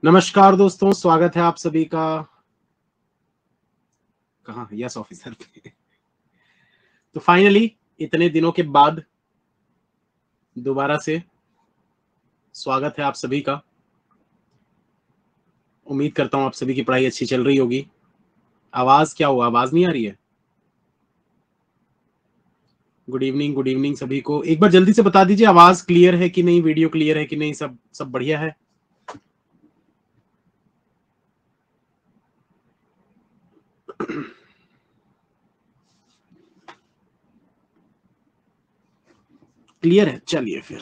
नमस्कार दोस्तों, स्वागत है आप सभी का। कहाँ यस ऑफिसर पे। तो फाइनली इतने दिनों के बाद दोबारा से स्वागत है आप सभी का। उम्मीद करता हूं आप सभी की पढ़ाई अच्छी चल रही होगी। आवाज क्या हुआ, आवाज नहीं आ रही है? गुड इवनिंग सभी को। एक बार जल्दी से बता दीजिए आवाज क्लियर है कि नहीं, वीडियो क्लियर है कि नहीं, सब सब बढ़िया है। क्लियर है, चलिए फिर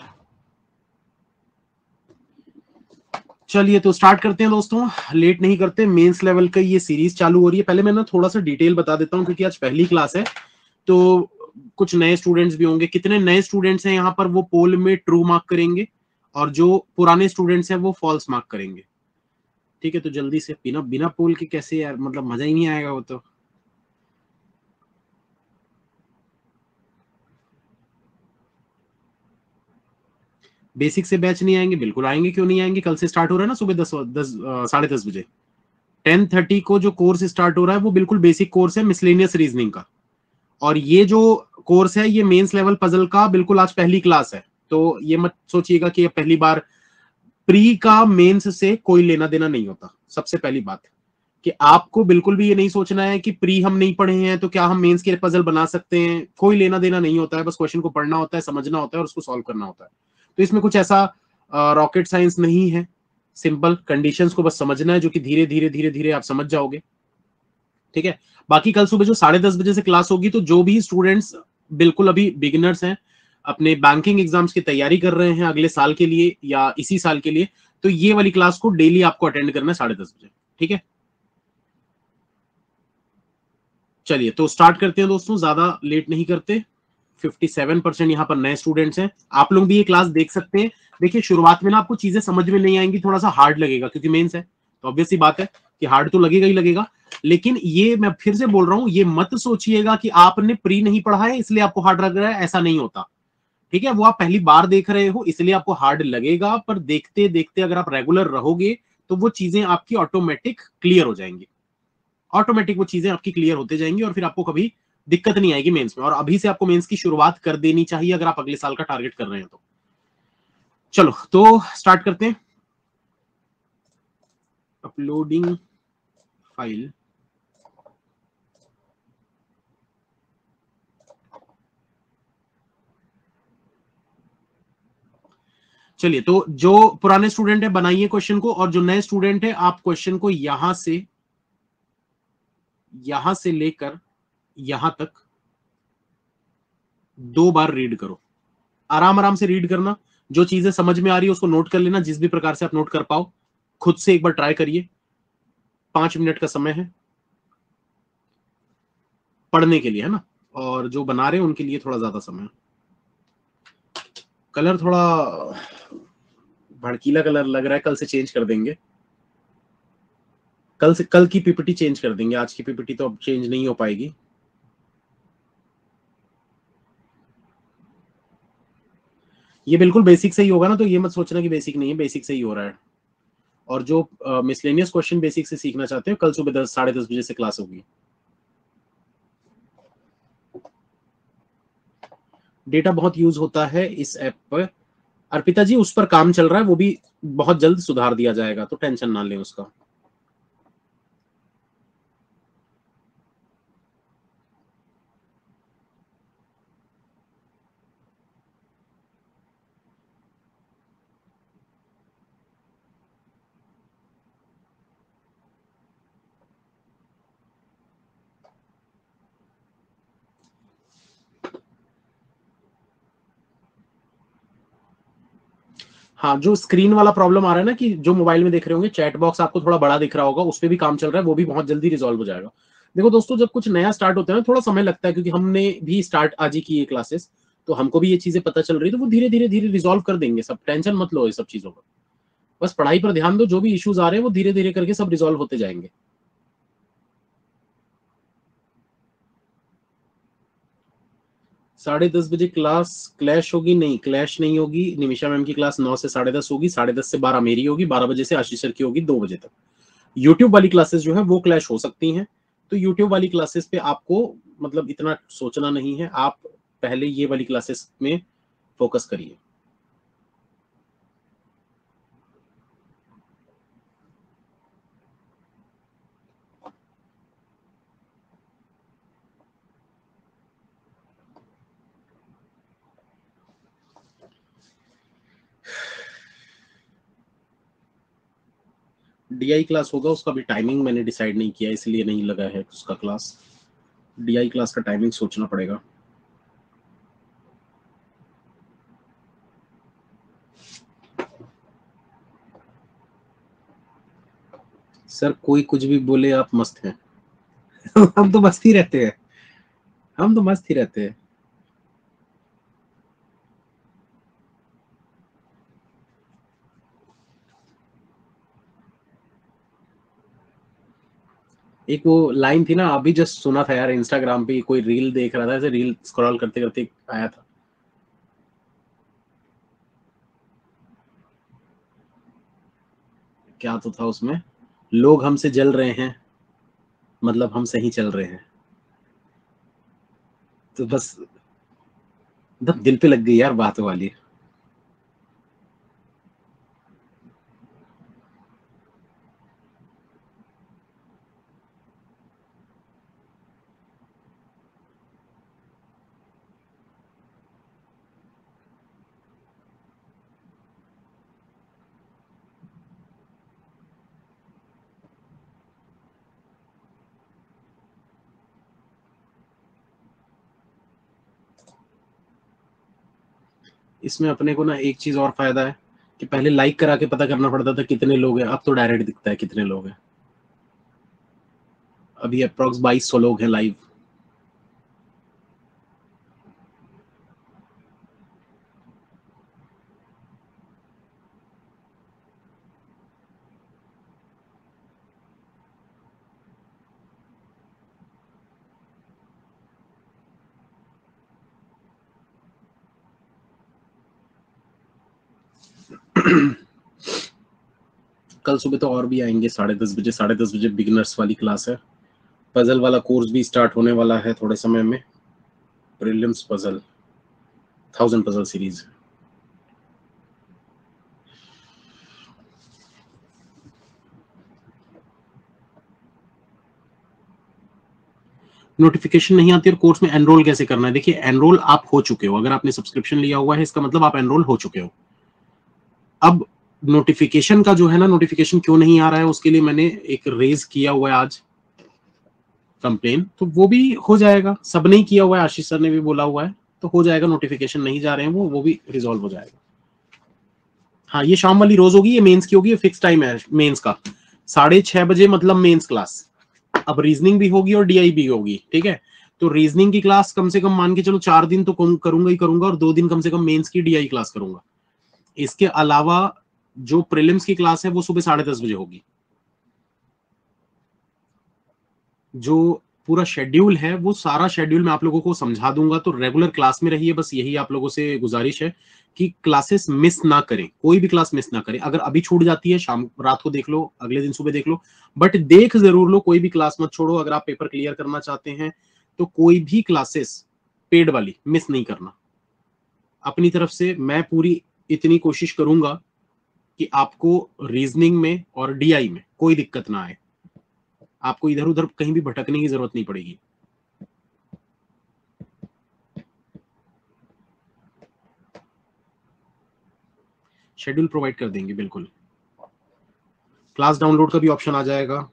चलिए तो स्टार्ट करते हैं दोस्तों, लेट नहीं करते। मेंस लेवल का ये सीरीज चालू हो रही है। पहले मैं ना थोड़ा सा डिटेल बता देता हूँ क्योंकि आज पहली क्लास है, तो कुछ नए स्टूडेंट्स भी होंगे। कितने नए स्टूडेंट्स हैं यहाँ पर वो पोल में ट्रू मार्क करेंगे और जो पुराने स्टूडेंट्स हैं वो फॉल्स मार्क करेंगे। ठीक है, तो जल्दी से। बिना बिना पोल के कैसे यार, मतलब मजा ही नहीं आएगा वो तो। बेसिक से बैच नहीं आएंगे? बिल्कुल आएंगे, क्यों नहीं आएंगे। कल से स्टार्ट हो रहा है ना, सुबह 10 10 साढ़े 10 बजे 10:30 को जो कोर्स स्टार्ट हो रहा है वो बिल्कुल बेसिक कोर्स है मिसलेनियस रीजनिंग का। और ये जो कोर्स है ये मेंस लेवल पजल का बिल्कुल आज पहली क्लास है। तो ये मत सोचिएगा कि ये पहली बार। प्री का मेंस से कोई लेना देना नहीं होता। सबसे पहली बात कि आपको बिल्कुल भी ये नहीं सोचना है कि प्री हम नहीं पढ़े हैं तो क्या हम मेंस के पजल बना सकते हैं। कोई लेना देना नहीं होता है, बस क्वेश्चन को पढ़ना होता है, समझना होता है और उसको सॉल्व करना होता है। तो इसमें कुछ ऐसा रॉकेट साइंस नहीं है। सिंपल कंडीशंस को बस समझना है, जो कि धीरे धीरे धीरे धीरे आप समझ जाओगे। ठीक है। बाकी कल सुबह जो 10:30 बजे से क्लास होगी, तो जो भी स्टूडेंट्स बिल्कुल अभी बिगिनर्स हैं, अपने बैंकिंग एग्जाम्स की तैयारी कर रहे हैं अगले साल के लिए या इसी साल के लिए, तो ये वाली क्लास को डेली आपको अटेंड करना है 10:30 बजे। ठीक है, चलिए तो स्टार्ट करते हैं दोस्तों, ज्यादा लेट नहीं करते। 57% यहाँ पर नए स्टूडेंट्स हैं। आप लोग भी ये क्लास देख सकते हैं। देखिए शुरुआत में ना आपको चीजें समझ में नहीं आएंगी, थोड़ा सा हार्ड लगेगा क्योंकि मेंस है, तो ऑब्वियस सी बात है कि हार्ड तो लगेगा ही लगेगा। लेकिन ये मैं फिर से बोल रहा हूं, ये मत सोचिएगा कि आपने प्री नहीं पढ़ा है इसलिए आपको हार्ड लग रहा है, ऐसा नहीं होता। ठीक है, वो आप पहली बार देख रहे हो इसलिए आपको हार्ड लगेगा, पर देखते देखते अगर आप रेगुलर रहोगे तो वो चीजें आपकी ऑटोमेटिक क्लियर हो जाएंगी। ऑटोमेटिक वो चीजें आपकी क्लियर होते जाएंगी और फिर आपको कभी दिक्कत नहीं आएगी मेंस में। और अभी से आपको मेंस की शुरुआत कर देनी चाहिए अगर आप अगले साल का टारगेट कर रहे हैं तो। चलो तो स्टार्ट करते हैं। Uploading file. चलिए तो जो पुराने स्टूडेंट है बनाइए क्वेश्चन को, और जो नए स्टूडेंट है आप क्वेश्चन को यहां से लेकर यहां तक 2 बार रीड करो। आराम आराम से रीड करना। जो चीजें समझ में आ रही है उसको नोट कर लेना, जिस भी प्रकार से आप नोट कर पाओ। खुद से एक बार ट्राई करिए। 5 मिनट का समय है पढ़ने के लिए, है ना। और जो बना रहे हैं उनके लिए थोड़ा ज्यादा समय है। कलर थोड़ा भड़कीला कलर लग रहा है, कल से चेंज कर देंगे। कल की पीपीटी चेंज कर देंगे, आज की पीपीटी तो अब चेंज नहीं हो पाएगी। ये बिल्कुल बेसिक से ही होगा ना, तो ये मत सोचना कि बेसिक नहीं है, बेसिक से ही हो रहा है। और जो मिसलेनियस क्वेश्चन बेसिक से सीखना चाहते हो, कल सुबह 10 साढ़े 10 बजे से क्लास होगी। डेटा बहुत यूज होता है इस ऐप पर। अर्पिता जी उस पर काम चल रहा है, वो भी बहुत जल्द सुधार दिया जाएगा, तो टेंशन ना लें उसका। हाँ, जो स्क्रीन वाला प्रॉब्लम आ रहा है ना, कि जो मोबाइल में देख रहे होंगे चैट बॉक्स आपको थोड़ा बड़ा दिख रहा होगा, उस पर भी काम चल रहा है, वो भी बहुत जल्दी रिजॉल्व हो जाएगा। देखो दोस्तों, जब कुछ नया स्टार्ट होता है ना थोड़ा समय लगता है, क्योंकि हमने भी स्टार्ट आज ही की ये क्लासेस, तो हमको भी ये चीजें पता चल रही है, तो वो धीरे धीरे धीरे रिजॉल्व कर देंगे सब। टेंशन मत लो ये सब चीजों का। बस पढ़ाई पर ध्यान दो, जो भी इश्यूज आ रहे हैं वो धीरे धीरे करके सब रिजॉल्व होते जाएंगे। 10:30 बजे क्लास क्लैश होगी? नहीं, क्लैश नहीं होगी। निमिषा मैम की क्लास 9 से 10:30 होगी, 10:30 से 12 मेरी होगी, 12 बजे से आशीष सर की होगी 2 बजे तक। यूट्यूब वाली क्लासेस जो है वो क्लैश हो सकती हैं, तो यूट्यूब वाली क्लासेस पे आपको मतलब इतना सोचना नहीं है, आप पहले ये वाली क्लासेस में फोकस करिए। डीआई क्लास होगा, उसका भी टाइमिंग मैंने डिसाइड नहीं किया, इसलिए नहीं लगा है उसका क्लास। डीआई क्लास का टाइमिंग सोचना पड़ेगा। सर कोई कुछ भी बोले, आप मस्त हैं। हम तो मस्त ही रहते हैं, हम तो मस्त ही रहते हैं। एक वो लाइन थी ना, अभी जस्ट सुना था यार, इंस्टाग्राम पे कोई रील देख रहा था, ऐसे रील स्क्रॉल करते करते आया था। क्या तो था उसमें, लोग हमसे जल रहे हैं, मतलब हम सही चल रहे हैं। तो बस दिल पे लग गई यार बात वाली। इसमें अपने को ना एक चीज और फायदा है कि पहले लाइक करा के पता करना पड़ता था कितने लोग हैं, अब तो डायरेक्ट दिखता है कितने लोग हैं। अभी अप्रोक्स 2200 लोग हैं लाइव। कल सुबह तो और भी आएंगे 10:30 बजे। 10:30 बजे बिगिनर्स वाली क्लास है। पजल वाला कोर्स भी स्टार्ट होने वाला है थोड़े समय में। Prelims puzzle, 1000 puzzle series. Notification नहीं आती और कोर्स में एनरोल कैसे करना है? देखिए, एनरोल आप हो चुके हो, अगर आपने सब्सक्रिप्शन लिया हुआ है इसका मतलब आप एनरोल हो चुके हो। अब नोटिफिकेशन का जो है ना, नोटिफिकेशन क्यों नहीं आ रहा है उसके लिए मैंने एक रेज किया हुआ है आज कंप्लेन, तो वो भी हो जाएगा। सब नहीं किया हुआ है, आशीष सर ने भी बोला हुआ है, तो हो जाएगा। नोटिफिकेशन नहीं जा रहे हैं वो भी रिजॉल्व हो जाएगा। हाँ, ये शाम वाली रोज होगी, ये मेंस की होगी, ये फिक्स टाइम है मेंस का, 6:30 बजे, मतलब मेंस क्लास। अब रीजनिंग भी होगी और डीआई भी होगी, ठीक है। तो रीजनिंग की क्लास कम से कम मान के चलो 4 दिन तो करूंगा ही करूंगा, और 2 दिन कम से कम मेंस की डीआई क्लास करूंगा। इसके अलावा जो प्रीलिम्स की क्लास है वो सुबह 10:30 बजे होगी। जो पूरा शेड्यूल है वो सारा शेड्यूल मैं आप लोगों को समझा दूंगा, तो रेगुलर क्लास में रहिए, बस यही आप लोगों से गुजारिश है कि क्लासेस मिस ना करें, कोई भी क्लास मिस ना करें। अगर अभी छूट जाती है, शाम रात को देख लो, अगले दिन सुबह देख लो, बट देख जरूर लो, कोई भी क्लास मत छोड़ो। अगर आप पेपर क्लियर करना चाहते हैं तो कोई भी क्लासेस पेड वाली मिस नहीं करना। अपनी तरफ से मैं पूरी इतनी कोशिश करूंगा कि आपको रीजनिंग में और डीआई में कोई दिक्कत ना आए, आपको इधर उधर कहीं भी भटकने की जरूरत नहीं पड़ेगी। शेड्यूल प्रोवाइड कर देंगे बिल्कुल। क्लास डाउनलोड का भी ऑप्शन आ जाएगा।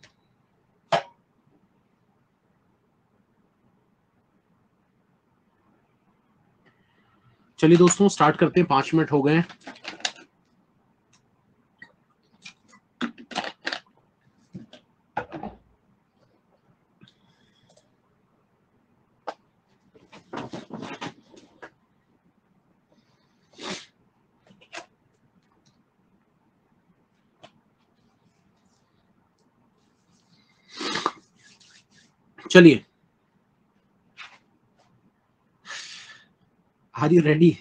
चलिए दोस्तों, स्टार्ट करते हैं, 5 मिनट हो गए हैं। चलिए, आर यू रेडी?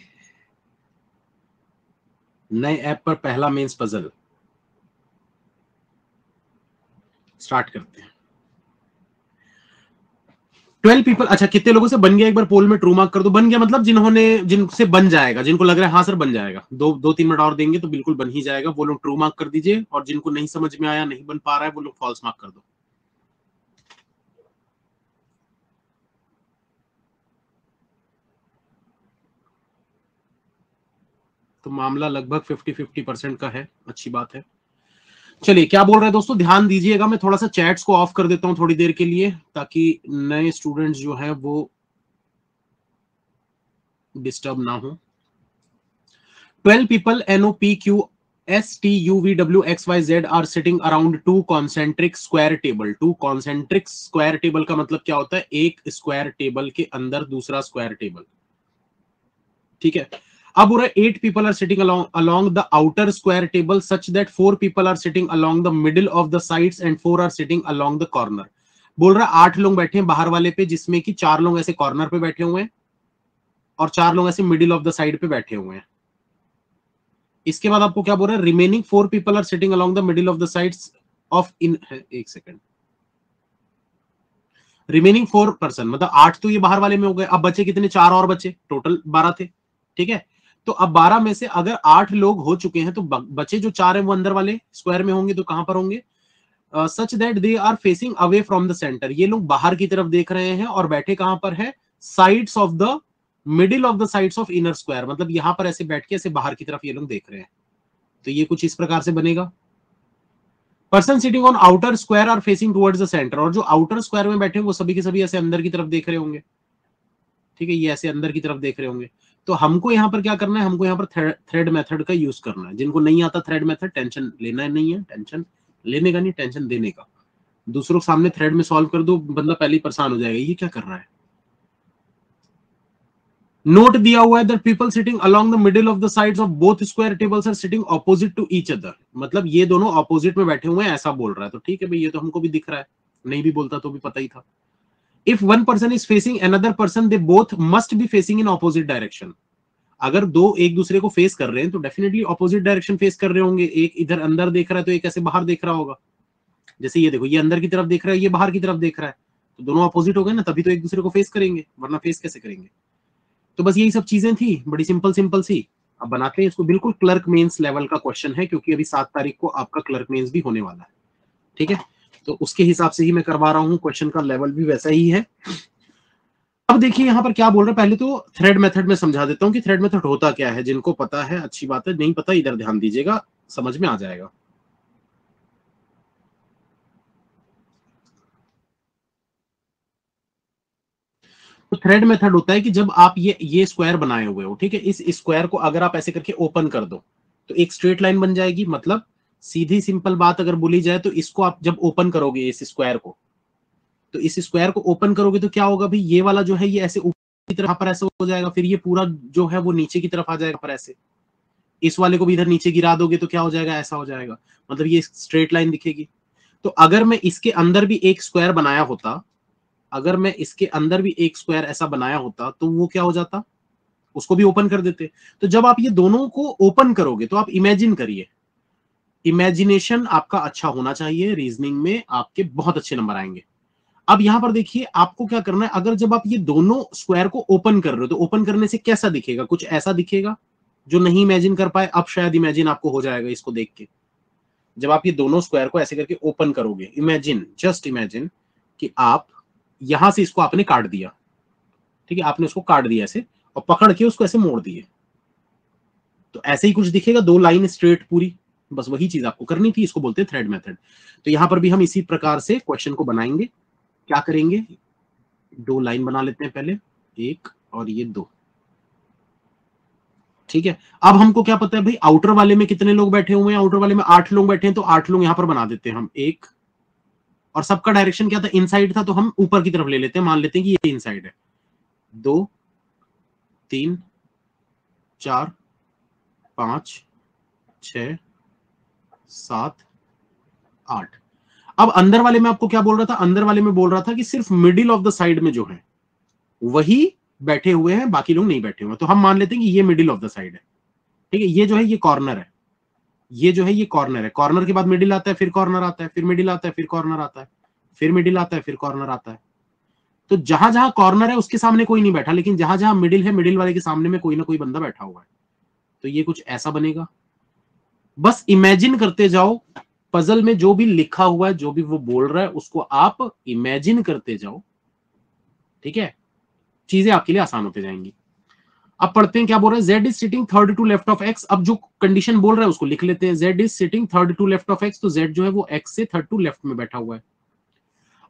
नए ऐप पर पहला मेंस पजल स्टार्ट करते हैं। 12 पीपल, अच्छा कितने लोगों से बन गया एक बार पोल में ट्रू मार्क कर दो। बन गया मतलब जिनसे बन जाएगा, जिनको लग रहा है हाँ सर बन जाएगा, 2-3 मिनट और देंगे तो बिल्कुल बन ही जाएगा, वो लोग ट्रू मार्क कर दीजिए, और जिनको नहीं समझ में आया, नहीं बन पा रहा है, वो लोग फॉल्स मार्क कर दो। तो मामला लगभग 50-50% का है, अच्छी बात है। चलिए क्या बोल रहे हैं दोस्तों, ध्यान दीजिएगा। मैं थोड़ा सा चैट्स को ऑफ कर देता हूं थोड़ी देर के लिए, ताकि नए स्टूडेंट्स जो हैं वो डिस्टर्ब ना हो। 12 people NOPQSTUVWXYZ are sitting around two concentric square table. Two concentric square table का मतलब क्या होता है? एक स्क्वायर टेबल के अंदर दूसरा स्क्वायर टेबल, ठीक है। अब बोल रहा है 8 people are sitting along the outer square table such that 4 people are sitting along the middle of the sides and 4 are sitting along the corner. बोल रहा है 8 लोग बैठे हैं बाहर वाले पे, जिसमें कि 4 लोग ऐसे कॉर्नर पे बैठे हुए हैं और 4 लोग ऐसे मिडिल ऑफ द साइड पे बैठे हुए हैं। इसके बाद आपको क्या बोल रहा है? Remaining 4 people are sitting along the middle of the sides of in, एक सेकंड, रिमेनिंग 4 person मतलब 8 तो ये बाहर वाले में हो गए। अब बचे कितने? 4 और बचे, टोटल 12 थे, ठीक है। तो अब 12 में से अगर 8 लोग हो चुके हैं तो बचे जो 4 है वो अंदर वाले स्क्वायर में होंगे। तो कहां पर होंगे? Such that they are facing away from the centre, ये लोग बाहर की तरफ देख रहे हैं और बैठे कहां पर है? Sides of the middle of the sides of inner square, मतलब यहां पर ऐसे बैठ के ऐसे बाहर की तरफ ये लोग देख रहे हैं। तो ये कुछ इस प्रकार से बनेगा। Person sitting on outer square are facing towards the centre, और जो आउटर स्क्वायर में बैठे हैं वो सभी के सभी ऐसे अंदर की तरफ देख रहे होंगे, ठीक है। ये ऐसे अंदर की तरफ देख रहे होंगे। तो हमको यहाँ पर क्या करना है? हमको यहाँ पर थ्रेड मेथड का यूज करना है। जिनको नहीं आता थ्रेड मेथड, टेंशन लेना नहीं है, टेंशन लेने का नहीं, टेंशन देने का। दूसरों के सामने थ्रेड में सॉल्व कर दो, बंदा पहले ही परेशान हो जाएगा, ये क्या कर रहा है। नोट दिया हुआ है that people sitting along the middle of the sides of both square tables are sitting opposite to each other, मतलब ये दोनों ऑपोजिट में बैठे हुए हैं, ऐसा बोल रहा है। तो ठीक है भाई, ये तो हमको भी दिख रहा है, नहीं भी बोलता तो भी पता ही था। If one person is facing another person, they both must be facing in opposite direction. अगर दो एक दूसरे को फेस कर रहे हैं तो डेफिनेटली ऑपोजिट डायरेक्शन फेस कर रहे होंगे। एक इधर अंदर देख रहा है तो एक ऐसे बाहर देख रहा होगा। जैसे ये देखो, ये अंदर की तरफ देख रहा है, ये बाहर की तरफ देख रहा है, तो दोनों ऑपोजिट हो गए ना, तभी तो एक दूसरे को फेस करेंगे, वरना फेस कैसे करेंगे। तो बस यही सब चीजें थी, बड़ी सिंपल सिंपल सी। अब बनाते हैं इसको, बिल्कुल क्लर्क मेंस लेवल का क्वेश्चन है, क्योंकि अभी 7 तारीख को आपका क्लर्क मेंस भी होने वाला है, ठीक है। तो उसके हिसाब से ही मैं करवा रहा हूँ, क्वेश्चन का लेवल भी वैसा ही है। अब देखिए यहाँ पर क्या बोल रहे हैं, पहले तो थ्रेड मेथड में समझा देता हूँ कि थ्रेड मेथड होता क्या है। जिनको पता है अच्छी बात है, नहीं पता इधर ध्यान दीजिएगा, समझ में आ जाएगा। तो थ्रेड मेथड होता है कि जब आप ये स्क्वायर बनाए हुए हो, ठीक है, इस स्क्वायर को अगर आप ऐसे करके ओपन कर दो तो एक स्ट्रेट लाइन बन जाएगी। मतलब सीधी सिंपल बात अगर बोली जाए तो इसको आप जब ओपन करोगे इस स्क्वायर को, तो इस स्क्वायर को ओपन करोगे तो क्या होगा भाई, ये वाला जो है ये ऐसे ऊपर की तरफ पर ऐसे हो जाएगा, फिर ये पूरा जो है वो नीचे की तरफ आ जाएगा पर ऐसे। इस वाले को भी इधर नीचे गिरा दोगे तो क्या हो जाएगा, ऐसा हो जाएगा, मतलब ये स्ट्रेट लाइन दिखेगी। तो अगर मैं इसके अंदर भी एक स्क्वायर बनाया होता, अगर मैं इसके अंदर भी एक स्क्वायर ऐसा बनाया होता तो वो क्या हो जाता, उसको भी ओपन कर देते। तो जब आप ये दोनों को ओपन करोगे तो आप इमेजिन करिए, इमेजिनेशन आपका अच्छा होना चाहिए, रीजनिंग में आपके बहुत अच्छे नंबर आएंगे। अब यहां पर देखिए आपको क्या करना है, अगर जब आप ये दोनों स्क्वायर को ओपन कर रहे हो तो ओपन करने से कैसा दिखेगा, कुछ ऐसा दिखेगा। जो नहीं इमेजिन कर पाए अब शायद इमेजिन आपको हो जाएगा इसको देख के। जब आप ये दोनों स्क्वायर को ऐसे करके ओपन करोगे, इमेजिन, जस्ट इमेजिन कि आप यहां से इसको आपने काट दिया, ठीक है, आपने उसको काट दिया ऐसे और पकड़ के उसको ऐसे मोड़ दिए, तो ऐसे ही कुछ दिखेगा, दो लाइन स्ट्रेट पूरी। बस वही चीज आपको करनी थी, इसको बोलते हैं थ्रेड मेथड। तो यहां पर भी हम इसी प्रकार से क्वेश्चन को बनाएंगे। क्या करेंगे, दो लाइन बना लेते हैं पहले, एक और ये दो, ठीक है। अब हमको क्या पता है भाई, आउटर वाले में कितने लोग बैठे हुए हैं, आउटर वाले में 8 लोग बैठे हैं, तो 8 लोग यहां पर बना देते हैं हम एक, और सबका डायरेक्शन क्या था, इनसाइड था, तो हम ऊपर की तरफ ले लेते हैं, मान लेते हैं कि ये इनसाइड है। 2 3 4 5 6 7 8। अब अंदर वाले में आपको क्या बोल रहा था, अंदर वाले में बोल रहा था कि सिर्फ मिडिल ऑफ द साइड में जो है वही बैठे हुए हैं, बाकी लोग नहीं बैठे हुए हैं, तो हम मान लेते हैं कि ये मिडिल ऑफ द साइड है, ठीक है। ये जो है ये कॉर्नर है, ये जो है ये कॉर्नर है, कॉर्नर के बाद मिडिल आता है, फिर कॉर्नर आता है, फिर मिडिल आता है, फिर कॉर्नर आता है, फिर मिडिल आता है, फिर कॉर्नर आता है। तो जहां जहां कॉर्नर है उसके सामने कोई नहीं बैठा, लेकिन जहां जहां मिडिल है, मिडिल वाले के सामने में कोई ना कोई बंदा बैठा हुआ है। तो ये कुछ ऐसा बनेगा। बस इमेजिन करते जाओ, पजल में जो भी लिखा हुआ है, जो भी वो बोल रहा है, उसको आप इमेजिन करते जाओ, ठीक है। चीजें आपके लिए आसान होते जाएंगी। अब पढ़ते हैं क्या बोल रहा है, z is sitting third to left of x। अब जो कंडीशन बोल रहा है उसको लिख लेते हैं, z is sitting third to left of x, तो z जो है वो x से थर्ड टू लेफ्ट में बैठा हुआ है।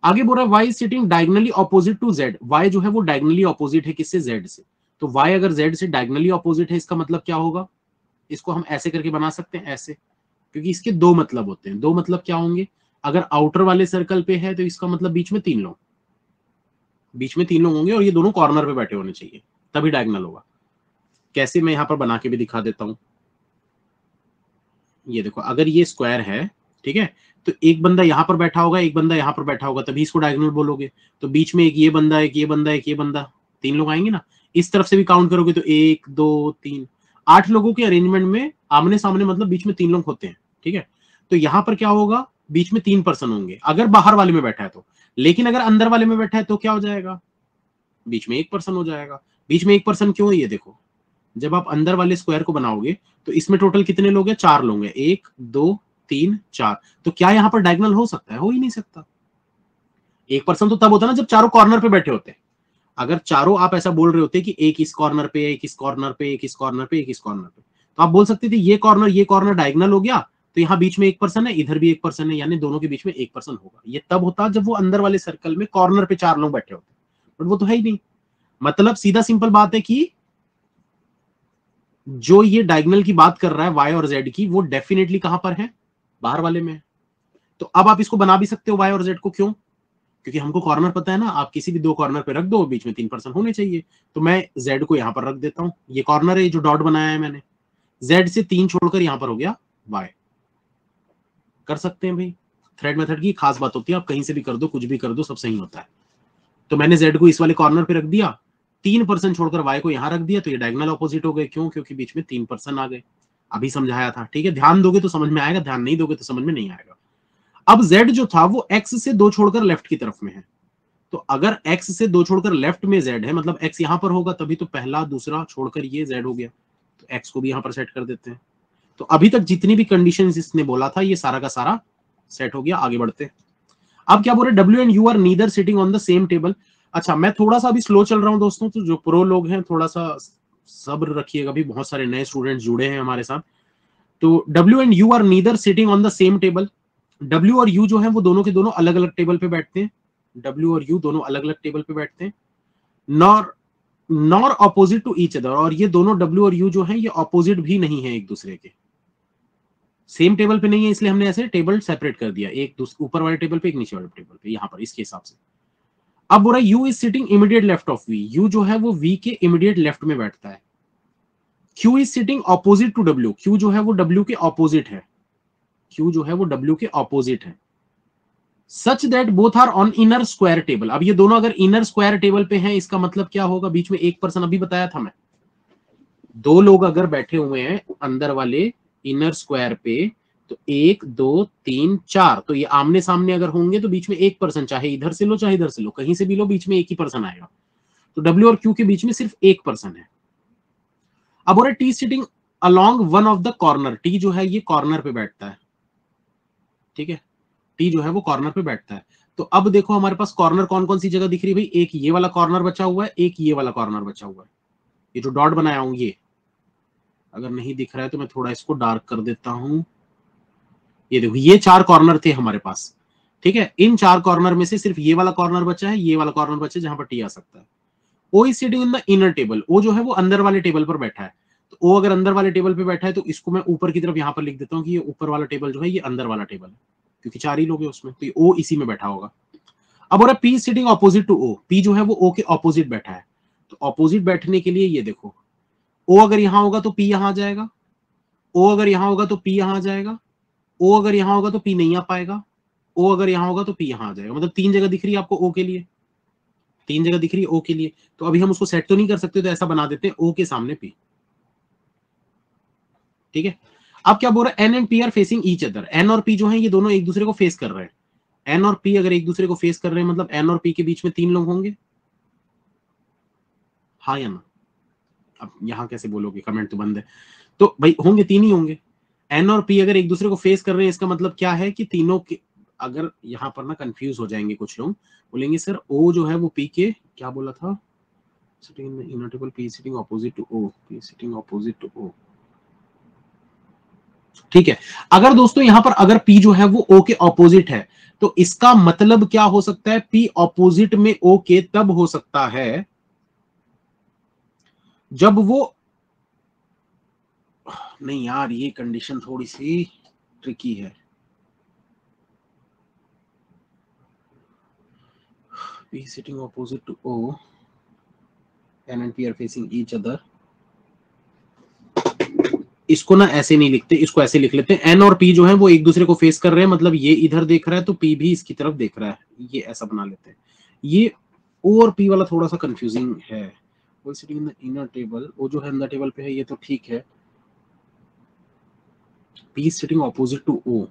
आगे बोल रहा है y is sitting diagonally opposite to z, y जो है वो डायगोनली ऑपोजिट है किससे, z से। तो y अगर z से डायगोनली ऑपोजिट है, इसका मतलब क्या होगा, इसको हम ऐसे करके बना सकते हैं, ऐसे, क्योंकि इसके दो मतलब होते हैं। दो मतलब क्या होंगे, अगर आउटर वाले सर्कल पे है तो इसका मतलब बीच में तीन लोग, बीच में तीन लोग होंगे और ये दोनों कॉर्नर पे बैठे होने चाहिए, तभी डायगोनल होगा। कैसे, मैं यहां पर बना के भी दिखा देता हूं। ये देखो, अगर ये स्क्वायर है, ठीक है, तो एक बंदा यहां पर बैठा होगा, एक बंदा यहां पर बैठा होगा, तभी इसको डायगोनल बोलोगे। तो बीच में एक ये बंदा, एक ये बंदा, एक ये बंदा, तीन लोग आएंगे ना। इस तरफ से भी काउंट करोगे तो 1 2 3, 8 लोगों के अरेंजमेंट में आमने सामने मतलब बीच में तीन लोग होते हैं, ठीक है। तो यहां पर क्या होगा, बीच में 3 पर्सन होंगे अगर बाहर वाले में बैठा है तो, लेकिन अगर अंदर वाले में बैठा है तो क्या हो जाएगा, बीच में 1 पर्सन हो जाएगा। बीच में 1 पर्सन क्यों है, ये देखो, जब आप अंदर वाले स्क्वायर को बनाओगे तो इसमें टोटल कितने लोग हैं, 4 लोग हैं, 1 2 3 4। तो क्या यहां पर डायगोनल हो सकता है, हो ही नहीं सकता। 1 पर्सन तो तब होता ना जब चारों कॉर्नर पे बैठे होते हैं। अगर चारों आप ऐसा बोल रहे होते कि एक इस कॉर्नर पे, एक इस कॉर्नर पे, एक इस कॉर्नर पे, एक इस कॉर्नर पे, तो आप बोल सकते थे ये कॉर्नर डायगोनल हो गया, तो यहाँ बीच में 1 पर्सन है, इधर भी 1 पर्सन है, यानी दोनों के बीच में 1 पर्सन होगा। ये तब होता जब वो अंदर वाले सर्कल में कॉर्नर पे 4 लोग बैठे होते, बट वो तो है ही नहीं। मतलब सीधा सिंपल बात है कि जो ये डायगोनल की बात कर रहा है y और z की, वो डेफिनेटली कहां पर है, बाहर वाले में। तो अब आप इसको बना भी सकते हो y और z को, क्यों, क्योंकि हमको कॉर्नर पता है ना, आप किसी भी दो कॉर्नर पे रख दो, बीच में 3 पर्सन होने चाहिए। तो मैं z को यहां पर रख देता हूं, ये कॉर्नर है जो डॉट बनाया है मैंने, z से 3 छोड़कर यहां पर हो गया y। कर सकते हैं भाई, थ्रेड मेथड की खास बात होती है, आप कहीं से भी कर दो, कुछ भी कर दो, सब सही होता है। तो मैंने z को इस वाले कॉर्नर पे रख दिया, 3 पर्सन छोड़कर y को यहां रख दिया, तो ये डायगोनल ऑपोजिट हो गए। क्यों, क्योंकि बीच में 3 पर्सन आ गए। अभी समझाया था, ठीक है, ध्यान दोगे तो समझ में आएगा, ध्यान नहीं दोगे तो समझ में नहीं आएगा। अब z जो था वो x से 2 छोड़कर लेफ्ट की तरफ में है, तो अगर x से 2 छोड़कर लेफ्ट में z है, मतलब x यहां पर होगा, तभी तो पहला दूसरा छोड़कर ये z हो गया, तो x को भी यहां पर सेट कर देते हैं। तो अभी तक जितनी भी कंडीशंस इसने बोला था, ये सारा का सारा सेट हो गया। आगे बढ़ते हैं। अब क्या बोल रहे, W and U are neither sitting on the same table. अच्छा, मैं थोड़ा सा अभी स्लो चल रहा हूं दोस्तों, तो जो प्रो लोग हैं थोड़ा सा सब्र रखिएगा, भी बहुत सारे नए स्टूडेंट्स जुड़े हैं हमारे साथ। तो W and U are neither sitting on the same table. W और U जो है वो दोनों के दोनों अलग अलग टेबल पे बैठते हैं, W और U दोनों अलग अलग टेबल पे बैठते हैं। Nor opposite to each other, और ये दोनों W और U जो है ये ऑपोजिट भी नहीं है एक दूसरे के, सेम टेबल पे नहीं है, इसलिए हमने ऐसे टेबल सेपरेट कर दिया, एक ऊपर वाले टेबल पे, एक नीचे वाले टेबल पे, यहां पर इसके हिसाब से। अब बोल रहा है U is sitting immediate left of V, U जो है वो V के इमीडिएट लेफ्ट में बैठता है। Q is sitting opposite to W, Q जो है वो W के ऑपोजिट है, Q जो है वो W के ऑपोजिट है। Such that both are on inner square table. अब ये दोनों अगर इनर स्क्वायर टेबल पे हैं, इसका मतलब क्या होगा, बीच में 1 पर्सन, अभी बताया था मैं, दो लोग अगर बैठे हुए हैं अंदर वाले इनर स्क्वायर पे, तो 1 2 3 4, तो ये आमने सामने अगर होंगे तो बीच में 1 पर्सन, चाहे इधर से लो चाहे इधर से लो, कहीं से भी लो, बीच में एक ही पर्सन आएगा। तो W और Q के बीच में सिर्फ 1 पर्सन है। अब हो रहा है T sitting along one of the corner, T जो है ये कॉर्नर पे बैठता है, ठीक है, T जो है वो कॉर्नर पे बैठता है। तो अब देखो हमारे पास कॉर्नर कौन कौन सी जगह दिख रही है भाई, एक ये वाला कॉर्नर बचा हुआ है, एक ये वाला कॉर्नर बचा हुआ है, ये जो डॉट बनाया हूं ये, अगर नहीं दिख रहा है तो मैं थोड़ा इसको डार्क कर देता हूं। ये देखो, ये 4 कॉर्नर थे हमारे पास, ठीक है, इन 4 कॉर्नर में से सिर्फ ये वाला कॉर्नर बचा है, ये वाला कॉर्नर बचा है जहां पर टी आ सकता है। O is sitting in the inner table, O जो है वो अंदर वाले टेबल पर बैठा है। तो ओ अगर अंदर वाले टेबल पे बैठा है तो इसको मैं ऊपर की तरफ यहां पर लिख देता हूं कि ये ऊपर वाला टेबल जो है ये अंदर वाला टेबल है, क्योंकि 4 ही लोग हैं उसमें, तो ये ओ इसी में बैठा होगा। अब हो रहा है P sitting opposite to O, P जो है वो ओ के ऑपोजिट बैठा है। तो ऑपोजिट बैठने के लिए ये देखो, ओ अगर यहां होगा तो पी यहां आ जाएगा, ओ अगर यहां होगा तो पी यहां आ जाएगा, ओ अगर यहां होगा तो पी नहीं आ पाएगा, ओ अगर यहां होगा तो पी यहां आ जाएगा। मतलब 3 जगह दिख रही है आपको ओ के लिए। तीन जगह दिख रही है ओ के लिए, तो अभी हम उसको सेट तो नहीं कर सकते, तो ऐसा बना देते हैं ओ के सामने पी। ठीक है, अब क्या बोल रहा है, N and P are facing each other. N और पी जो है ये दोनों एक दूसरे को फेस कर रहे हैं। एन और पी अगर एक दूसरे को फेस कर रहे हैं मतलब एन और पी के बीच में तीन लोग होंगे, हाँ या ना? अब यहां कैसे बोलोगे, कमेंट तो बंद है, तो भाई होंगे, तीन ही होंगे। एन और पी अगर एक दूसरे को फेस कर रहे हैं इसका मतलब क्या है कि तीनों के, अगर यहां पर ना कंफ्यूज हो जाएंगे कुछ लोग, बोलेंगे सर ओ जो है वो पी के क्या बोला था, sitting in the inner table, P sitting opposite to O, P sitting opposite to O. ठीक है, अगर दोस्तों यहां पर अगर पी जो है वो ओ के ऑपोजिट है, तो इसका मतलब क्या हो सकता है, पी ऑपोजिट में ओ के तब हो सकता है जब वो, नहीं यार ये कंडीशन थोड़ी सी ट्रिकी है। P sitting opposite to O, N and P are facing each other। इसको ना ऐसे नहीं लिखते, इसको ऐसे लिख लेते हैं, एन और पी जो है वो एक दूसरे को फेस कर रहे हैं, मतलब ये इधर देख रहा है तो पी भी इसकी तरफ देख रहा है, ये ऐसा बना लेते हैं। ये ओ और पी वाला थोड़ा सा कंफ्यूजिंग है। वो sitting in the inner table, वो जो है अंदर टेबल पे है ये तो ठीक है, P sitting opposite to O,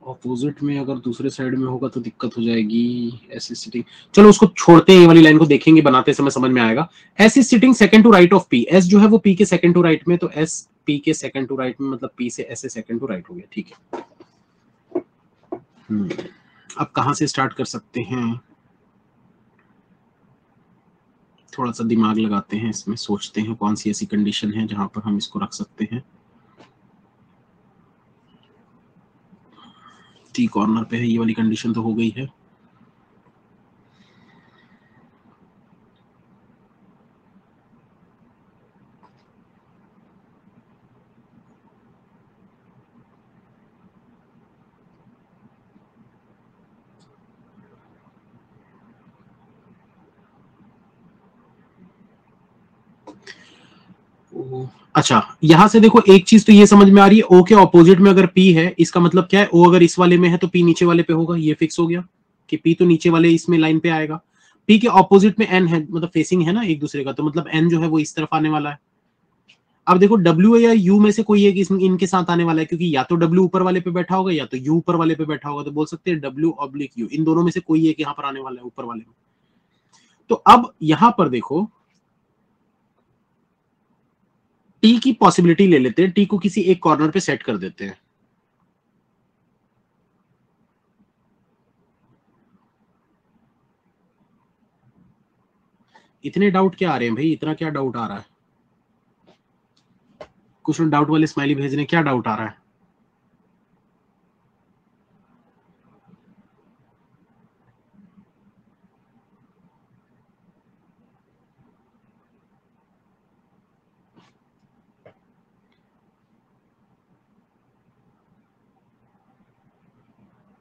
opposite में अगर दूसरे साइड में होगा तो दिक्कत हो जाएगी। ऐसी सिटिंग, चलो उसको छोड़ते हैं, ये वाली लाइन को देखेंगे बनाते समय समझ में आएगा। S is sitting second to right of P, S जो है वो पी के सेकंड टू राइट में, तो एस पी के सेकंड टू राइट में, मतलब पी से एस से सेकंड टू राइट हो गया। ठीक है, अब कहां से स्टार्ट कर सकते हैं, थोड़ा सा दिमाग लगाते हैं इसमें, सोचते हैं कौन सी ऐसी कंडीशन है जहां पर हम इसको रख सकते हैं। टी कॉर्नर पे है, ये वाली कंडीशन तो हो गई है। अच्छा, यहां से देखो एक चीज तो ये समझ में आ रही है, ओ के ऑपोजिट में अगर पी है इसका मतलब क्या है, ओ अगर इस वाले में है तो पी नीचे वाले पे होगा, ये फिक्स हो गया कि पी तो नीचे वाले इसमें लाइन पे आएगा। पी के ऑपोजिट में एन है, मतलब फेसिंग है ना एक दूसरे का, तो मतलब एन जो है वो इस तरफ आने वाला है। अब देखो डब्ल्यू या यू में से कोई एक इनके साथ आने वाला है, क्योंकि या तो डब्ल्यू ऊपर वाले पे बैठा होगा या तो यू ऊपर वाले पे बैठा होगा, तो बोल सकते हैं डब्ल्यू ऑब्लिक यू, इन दोनों में से कोई एक यहाँ पर आने वाला है ऊपर वाले में। तो अब यहां पर देखो टी की पॉसिबिलिटी ले लेते हैं, टी को किसी एक कॉर्नर पे सेट कर देते हैं। इतने डाउट क्या आ रहे हैं भाई, इतना क्या डाउट आ रहा है, कुछ डाउट वाले स्माइली भेज रहे हैं, क्या डाउट आ रहा है?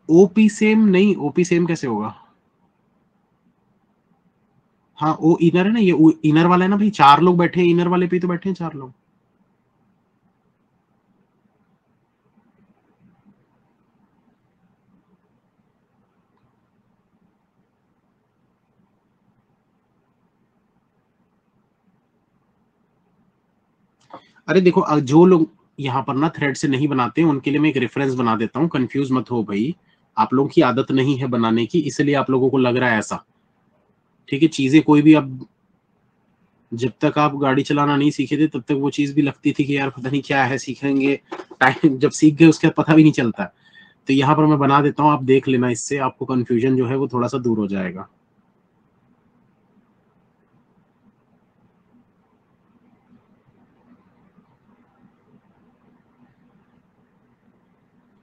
ओपी सेम नहीं, ओपी सेम कैसे होगा? हाँ ओ इनर है ना, ये इनर वाला है ना भाई, चार लोग बैठे हैं इनर वाले पे, तो बैठे हैं चार लोग। अरे देखो जो लोग यहाँ पर ना थ्रेड से नहीं बनाते उनके लिए मैं एक रेफरेंस बना देता हूँ, कंफ्यूज मत हो भाई, आप लोगों की आदत नहीं है बनाने की, इसलिए आप लोगों को लग रहा है ऐसा। ठीक है, चीजें कोई भी, अब जब तक आप गाड़ी चलाना नहीं सीखे थे तब तक वो चीज भी लगती थी कि यार पता नहीं क्या है, सीखेंगे, टाइम जब सीख गए उसके बाद पता भी नहीं चलता। तो यहाँ पर मैं बना देता हूँ, आप देख लेना, इससे आपको कंफ्यूजन जो है वो थोड़ा सा दूर हो जाएगा।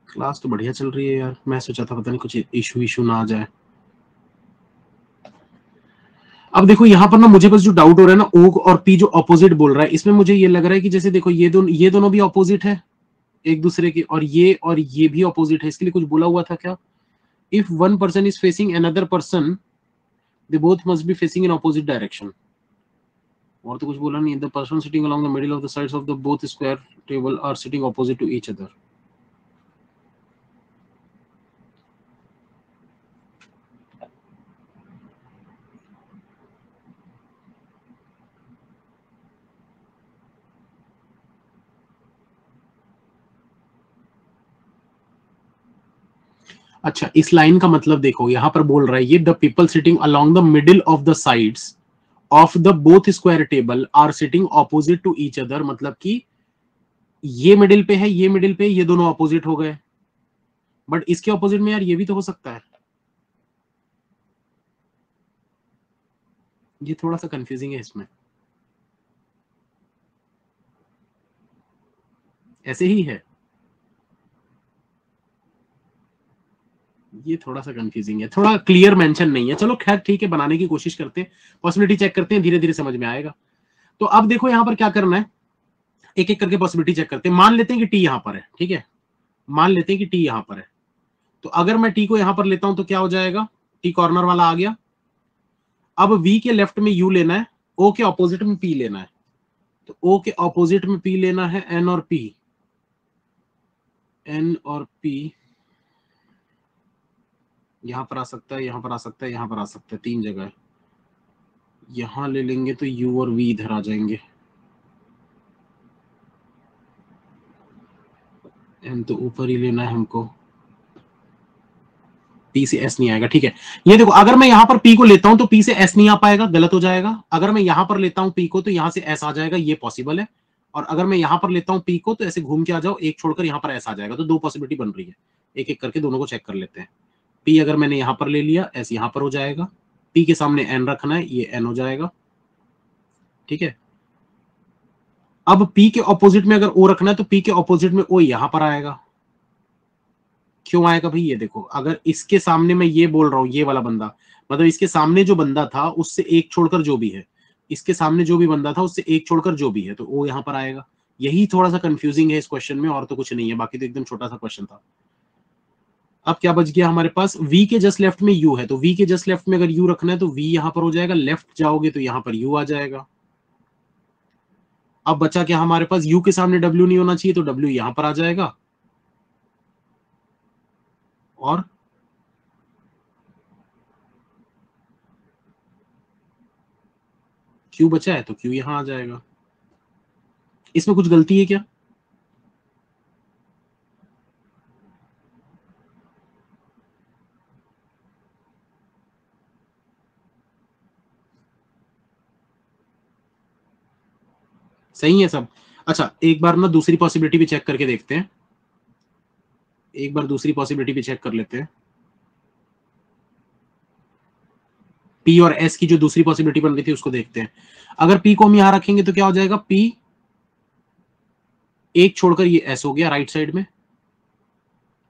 क्लास तो बढ़िया चल रही है यार, मैं सोचा था पता नहीं कुछ इशू इशू ना आ जाए। अब देखो यहाँ पर ना मुझे बस जो डाउट हो रहा है ना, ओ और पी जो अपोजिट बोल रहा है, इसमें मुझे ये लग रहा है कि जैसे देखो ये दोनों भी अपोजिट है एक दूसरे के, और ये भी अपोजिट है, इसके लिए कुछ बोला हुआ था क्या? If one person is facing another person, they both must be facing in opposite direction. और तो कुछ बोला नहीं, the person sitting along the middle of the sides of the both square table are sitting opposite to each other. अच्छा, इस line का मतलब देखो, यहां पर बोल रहा है ये, the people sitting along the middle of the sides of the both square table are sitting opposite to each other, मतलब कि ये मिडिल पे है, ये मिडिल पे, ये दोनों ऑपोजिट हो गए। बट इसके ऑपोजिट में यार ये भी तो हो सकता है। ये थोड़ा सा कंफ्यूजिंग है इसमें। ऐसे ही है, ये थोड़ा सा कंफ्यूजिंग है, थोड़ा क्लियर मेंशन नहीं है। चलो खैर ठीक है, बनाने की कोशिश करते हैं, पॉसिबिलिटी चेक करते हैं, धीरे धीरे समझ में आएगा। तो अब देखो यहां पर क्या करना है, एक एक करके पॉसिबिलिटी चेक करते हैं। मान लेते हैं कि टी यहां पर है, ठीक है, मान लेते हैं कि टी यहां पर है। तो अगर मैं टी को यहां पर लेता हूं तो क्या हो जाएगा, टी कॉर्नर वाला आ गया। अब वी के लेफ्ट में यू लेना है, ओ के ऑपोजिट में पी लेना है। तो ओ के ऑपोजिट में पी लेना है, एन और पी, एन और पी यहां पर आ सकता है, यहां पर आ सकता है, यहां पर आ सकता है, तीन जगह है। यहां ले लेंगे तो यू और वी इधर आ जाएंगे, एन तो ऊपर ही लेना है हमको, पी से एस नहीं आएगा, ठीक है। ये देखो, अगर मैं यहां पर पी को लेता हूं तो पी से एस नहीं आ पाएगा, गलत हो जाएगा। अगर मैं यहां पर लेता हूं पी को तो यहां से एस आ जाएगा, ये पॉसिबल है। और अगर मैं यहां पर लेता हूं पी को तो ऐसे घूम के आ जाओ, एक छोड़कर यहां पर एस आ जाएगा। तो दो पॉसिबिलिटी बन रही है, एक एक करके दोनों को चेक कर लेते हैं। पी अगर मैंने यहां पर ले लिया, एस यहां पर हो जाएगा, पी के सामने एन रखना है, ये एन हो जाएगा, ठीक है। अब पी के ऑपोजिट में अगर ओ रखना है तो पी के ऑपोजिट में ओ यहां पर आएगा। क्यों आएगा भाई, ये देखो, अगर इसके सामने मैं ये बोल रहा हूं, ये वाला बंदा, मतलब इसके सामने जो बंदा था उससे एक छोड़कर जो भी है, इसके सामने जो भी बंदा था उससे एक छोड़कर जो भी है, तो वो यहां पर आएगा। यही थोड़ा सा कंफ्यूजिंग है इस क्वेश्चन में, और तो कुछ नहीं है, बाकी तो एकदम छोटा सा क्वेश्चन था। अब क्या बच गया हमारे पास, v के जस्ट लेफ्ट में u है, तो v के जस्ट लेफ्ट में अगर u रखना है तो v यहां पर हो जाएगा, लेफ्ट जाओगे तो यहां पर u आ जाएगा। अब बचा क्या हमारे पास, u के सामने w नहीं होना चाहिए, तो w यहां पर आ जाएगा, और q बचा है तो q यहां आ जाएगा। इसमें कुछ गलती है क्या, सही है सब। अच्छा, एक बार ना दूसरी पॉसिबिलिटी भी चेक करके देखते हैं, एक बार दूसरी पॉसिबिलिटी भी चेक कर लेते हैं। पी और एस की जो दूसरी पॉसिबिलिटी बन रही थी उसको देखते हैं। अगर पी को हम यहां रखेंगे तो क्या हो जाएगा, पी एक छोड़कर ये एस हो गया राइट साइड में।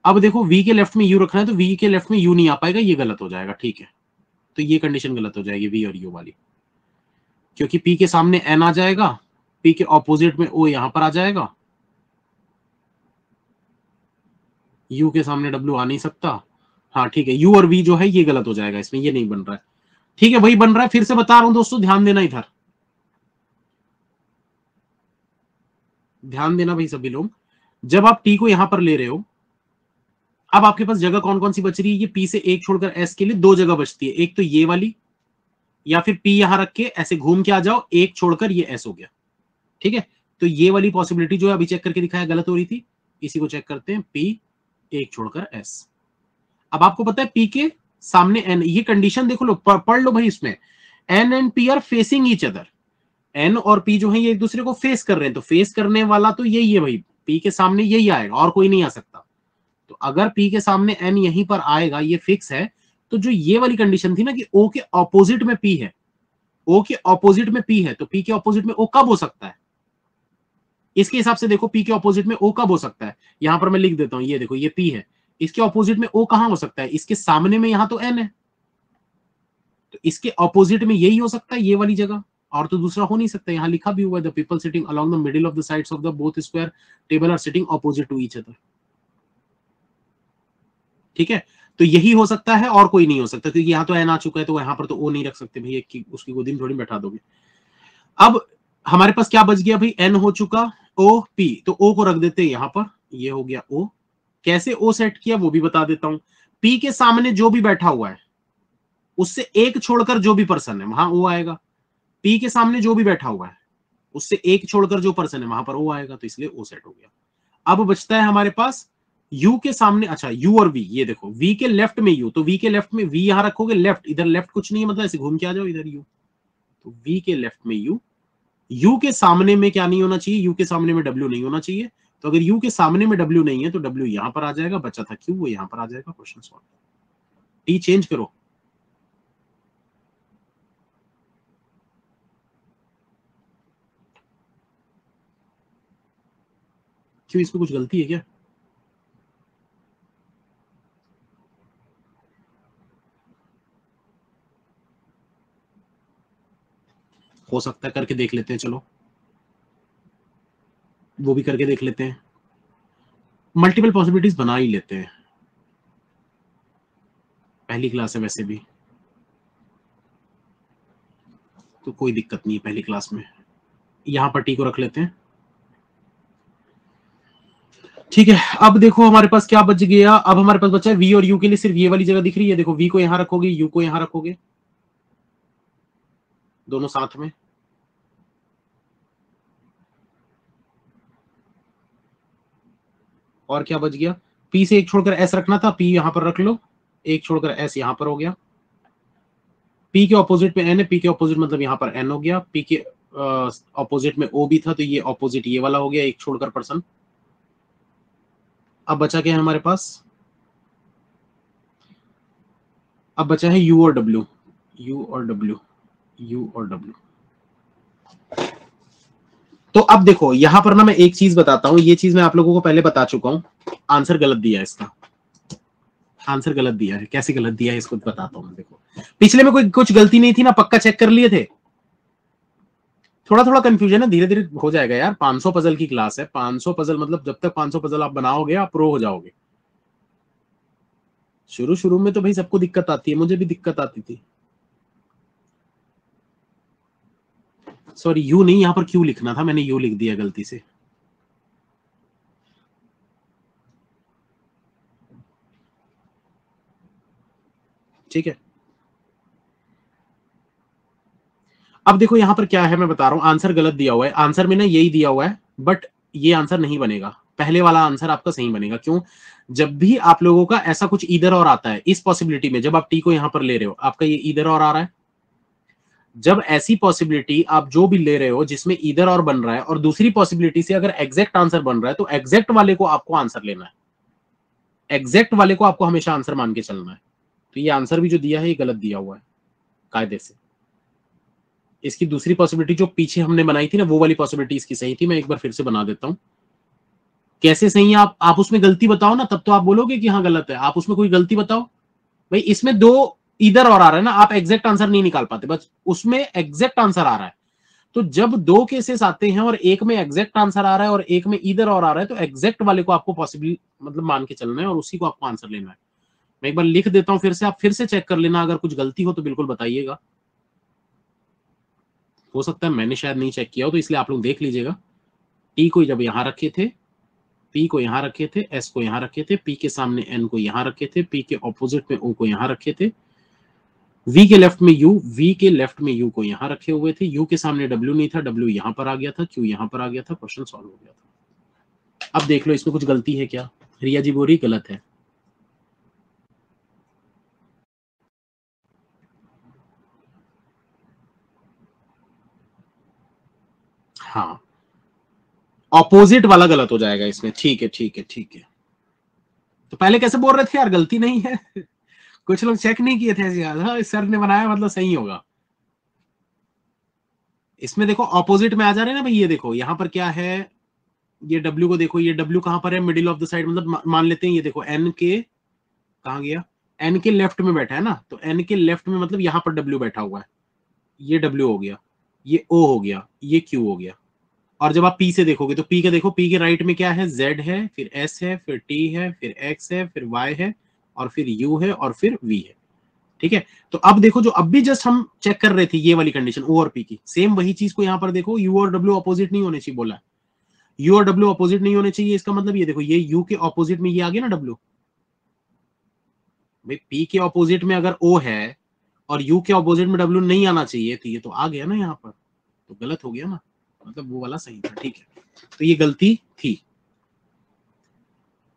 अब देखो, वी के लेफ्ट में यू रखना है तो वी के लेफ्ट में यू नहीं आ पाएगा, ये गलत हो जाएगा, ठीक है। तो ये कंडीशन गलत हो जाएगी, वी और यू वाली, क्योंकि पी के सामने एन आ जाएगा, पी के ऑपोजिट में ओ यहां पर आ जाएगा, यू के सामने डब्ल्यू आ नहीं सकता। हाँ ठीक है, यू और वी जो है ये गलत हो जाएगा, इसमें ये नहीं बन रहा है, ठीक है। वही बन रहा है, फिर से बता रहा हूं दोस्तों, ध्यान देना इधर, ध्यान देना भाई सभी लोग। जब आप टी को यहां पर ले रहे हो, अब आपके पास जगह कौन कौन सी बच रही है, ये पी से एक छोड़कर एस के लिए दो जगह बचती है, एक तो ये वाली, या फिर पी यहां रख के ऐसे घूम के आ जाओ, एक छोड़कर ये एस हो गया, ठीक है। तो ये वाली पॉसिबिलिटी जो है अभी चेक करके दिखाया गलत हो रही थी, इसी को चेक करते हैं, पी एक छोड़कर एस। अब आपको पता है पी के सामने एन, ये कंडीशन देखो लो, पढ़ लो भाई इसमें, N and P are facing each other, N और पी जो है ये एक दूसरे को फेस कर रहे हैं, तो फेस करने वाला तो यही है भाई, पी के सामने यही आएगा और कोई नहीं आ सकता। तो अगर पी के सामने एन यहीं पर आएगा, ये फिक्स है। तो जो ये वाली कंडीशन थी ना कि ओ के ऑपोजिट में पी है, ओ के ऑपोजिट में पी है, तो पी के ऑपोजिट में ओ कब हो सकता है, इसके हिसाब से देखो पी के ऑपोजिट में ओ कब हो सकता है। यहां पर मैं लिख देता हूं, ये देखो ये पी है, इसके ऑपोजिट में ओ कहां हो सकता है, इसके सामने में, यहां तो एन है, तो इसके ऑपोजिट में यही हो सकता है, ये वाली जगह, और तो दूसरा हो नहीं सकता। यहां लिखा भी हुआ है, the people sitting along the middle of the sides of the both square table are sitting opposite to each other, ठीक है। तो यही हो सकता है और कोई नहीं हो सकता, क्योंकि यहां तो एन आ चुका है, तो यहां पर तो ओ नहीं रख सकते भाई, एक उसकी गोदी में थोड़ी बैठा दोगे। अब हमारे पास क्या बच गया भाई, एन हो चुका, ओ पी, तो ओ को रख देते हैं यहां पर, ये हो गया ओ। कैसे ओ सेट किया वो भी बता देता हूं, पी के सामने जो भी बैठा हुआ है उससे एक छोड़कर जो भी पर्सन है वहां ओ आएगा, पी के सामने जो भी बैठा हुआ है उससे एक छोड़कर जो पर्सन है वहां पर ओ आएगा, तो इसलिए ओ सेट हो गया। अब बचता है हमारे पास यू के सामने, अच्छा यू और वी, ये देखो वी के लेफ्ट में यू, तो वी के लेफ्ट में वी यहां रखोगे, लेफ्ट इधर, लेफ्ट कुछ नहीं है मतलब ऐसे घूम के आ जाओ इधर यू, तो वी के लेफ्ट में यू, यू के सामने में क्या नहीं होना चाहिए, यू के सामने में डब्ल्यू नहीं होना चाहिए, तो अगर यू के सामने में डब्ल्यू नहीं है तो डब्ल्यू यहां पर आ जाएगा, बचा था क्यू वो यहां पर आ जाएगा, क्वेश्चन सॉल्व। टी चेंज करो, क्यों इसमें कुछ गलती है क्या? हो सकता है करके देख लेते हैं, चलो वो भी करके देख लेते हैं, मल्टीपल पॉसिबिलिटीज बना ही लेते हैं, पहली क्लास है वैसे भी तो कोई दिक्कत नहीं है पहली क्लास में। यहां पर टी को रख लेते हैं, ठीक है। अब देखो हमारे पास क्या बच गया, अब हमारे पास बचा है वी और यू के लिए सिर्फ ये वाली जगह दिख रही है, देखो वी को यहां रखोगे, यू को यहां रखोगे, दोनों साथ में, और क्या बच गया, पी से एक छोड़कर एस रखना था, पी यहां पर रख लो, एक छोड़कर एस यहां पर हो गया, पी के ऑपोजिट में एन है, पी के ऑपोजिट मतलब यहां पर एन हो गया, पी के ऑपोजिट में ओ भी था तो ये ऑपोजिट ये वाला हो गया, एक छोड़कर पर्सन। अब बचा क्या है हमारे पास, अब बचा है यू और डब्ल्यू, यू और डब्ल्यू, यू और डब्ल्यू। तो अब देखो यहां पर ना मैं एक चीज बताता हूं, ये चीज मैं आप लोगों को पहले बता चुका हूं, आंसर गलत दिया है इसका, आंसर गलत दिया है, कैसे गलत दिया है इसको बताता हूं मैं। देखो पिछले में कोई कुछ गलती नहीं थी ना, पक्का चेक कर लिए थे, थोड़ा थोड़ा कंफ्यूजन है, धीरे धीरे हो जाएगा यार, 500 पजल की क्लास है, 500 पजल मतलब जब तक 500 पजल आप बनाओगे आप प्रो हो जाओगे। शुरू शुरू में तो भाई सबको दिक्कत आती है, मुझे भी दिक्कत आती थी, सॉरी यू नहीं, यहां पर क्यू लिखना था, मैंने यू लिख दिया गलती से, ठीक है। अब देखो यहां पर क्या है मैं बता रहा हूं, आंसर गलत दिया हुआ है, आंसर में ना यही दिया हुआ है, बट ये आंसर नहीं बनेगा, पहले वाला आंसर आपका सही बनेगा, क्यों, जब भी आप लोगों का ऐसा कुछ इधर और आता है इस पॉसिबिलिटी में, जब आप टी को यहां पर ले रहे हो आपका ये इधर और आ रहा है, जब ऐसी पॉसिबिलिटी आप जो भी ले रहे हो जिसमें इधर और बन रहा है और दूसरी पॉसिबिलिटी से अगर एग्जैक्ट आंसर बन रहा है तो एग्जैक्ट वाले को आपको आंसर लेना है, एग्जैक्ट वाले को आपको हमेशा आंसर मान के चलना है, तो ये आंसर भी जो दिया है ये गलत दिया हुआ है कायदे से। इसकी दूसरी पॉसिबिलिटी जो पीछे हमने बनाई थी ना वो वाली पॉसिबिलिटी इसकी सही थी, मैं एक बार फिर से बना देता हूं, कैसे सही है आप उसमें गलती बताओ ना, तब तो आप बोलोगे कि हाँ गलत है, आप उसमें कोई गलती बताओ भाई, इसमें दो इधर और आ रहा है ना, आप एग्जैक्ट आंसर नहीं निकाल पाते, बस उसमें एग्जैक्ट आंसर आ रहा है, तो जब दो केसेस आते हैं और एक में एग्जैक्ट आंसर आ रहा है और एक में इधर और आ रहा है तो एग्जैक्ट वाले को आपको पॉसिबल मतलब मान के चलना है और उसी को आपको आंसर लेना है। मैं एक बार लिख देता हूं फिर से, आप फिर से चेक कर लेना, अगर कुछ गलती हो तो बिल्कुल बताइएगा, हो सकता है मैंने शायद नहीं चेक किया हो तो इसलिए आप लोग देख लीजिएगा। टी को जब यहां रखे थे, पी को यहां रखे थे, एस को यहां रखे थे, पी के सामने एन को यहां रखे थे, पी के ऑपोजिट में ओ को यहां रखे थे, वी के लेफ्ट में यू, वी के लेफ्ट में यू को यहां रखे हुए थे, यू के सामने डब्ल्यू नहीं था, डब्ल्यू यहां पर आ गया था, क्यू यहां पर आ गया था, क्वेश्चन सॉल्व हो गया था। अब देख लो इसमें कुछ गलती है क्या, रिया जी बोल रही गलत है, हाँ ऑपोजिट वाला गलत हो जाएगा इसमें, ठीक है ठीक है ठीक है। तो पहले कैसे बोल रहे थे यार गलती नहीं है कुछ लोग चेक नहीं किए थे ऐसे यार, हाँ सर ने बनाया मतलब सही होगा। इसमें देखो ऑपोजिट में आ जा रहे हैं ना भाई, ये देखो यहां पर क्या है, ये डब्ल्यू को देखो, ये डब्ल्यू कहां पर है, मिडिल ऑफ द साइड, मतलब मान लेते हैं ये देखो एन के कहां गया, एन के लेफ्ट में बैठा है ना, तो एन के लेफ्ट में मतलब यहां पर डब्ल्यू बैठा हुआ है, ये डब्ल्यू हो गया, ये ओ हो गया, ये क्यू हो गया, और जब आप पी से देखोगे तो पी के देखो, पी के राइट में क्या है, जेड है, फिर एस है, फिर टी है, फिर एक्स है, फिर वाई है, और फिर यू है, और फिर वी है, ठीक है। तो अब देखो जो अब भी जस्ट हम चेक कर रहे थे ये वाली कंडीशन ओ और पी की, सेम वही चीज को यहां पर देखो, यू और डब्ल्यू अपोजिट नहीं होने चाहिए बोला, यू और डब्ल्यू अपोजिट नहीं होने चाहिए, इसका मतलब ये देखो ये यू के ऑपोजिट में ये आ गया ना डब्ल्यू, भाई पी के ऑपोजिट में अगर ओ है और यू के ऑपोजिट में डब्ल्यू नहीं आना चाहिए तो ये तो आ गया ना यहाँ पर, तो गलत हो गया ना, मतलब वो वाला सही था, ठीक है, तो ये गलती थी।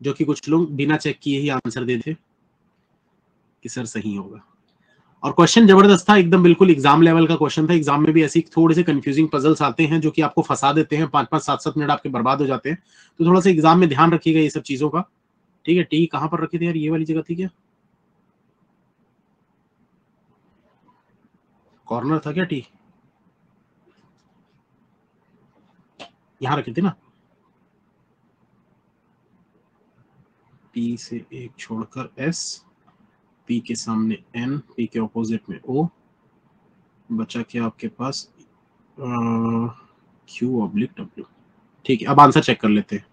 जो कि कुछ लोग बिना चेक किए ही आंसर दे थे कि सर सही होगा। और क्वेश्चन जबरदस्त था एकदम, बिल्कुल एग्जाम लेवल का क्वेश्चन था। एग्जाम में भी ऐसी थोड़े से कंफ्यूजिंग पजल्स आते हैं जो कि आपको फंसा देते हैं, 5-5 7-7 मिनट आपके बर्बाद हो जाते हैं। तो थोड़ा सा एग्जाम में ध्यान रखिएगा ये सब चीजों का, ठीक है। टी कहां पर रखी थी यार, ये वाली जगह थी क्या, कॉर्नर था क्या टी, यहां रखी थी ना, पी से एक छोड़कर एस, पी के सामने एन, पी के ऑपोजिट में ओ, बचा क्या आपके पास क्यू ऑब्लिक डब्ल्यू। ठीक है, अब आंसर चेक कर लेते हैं।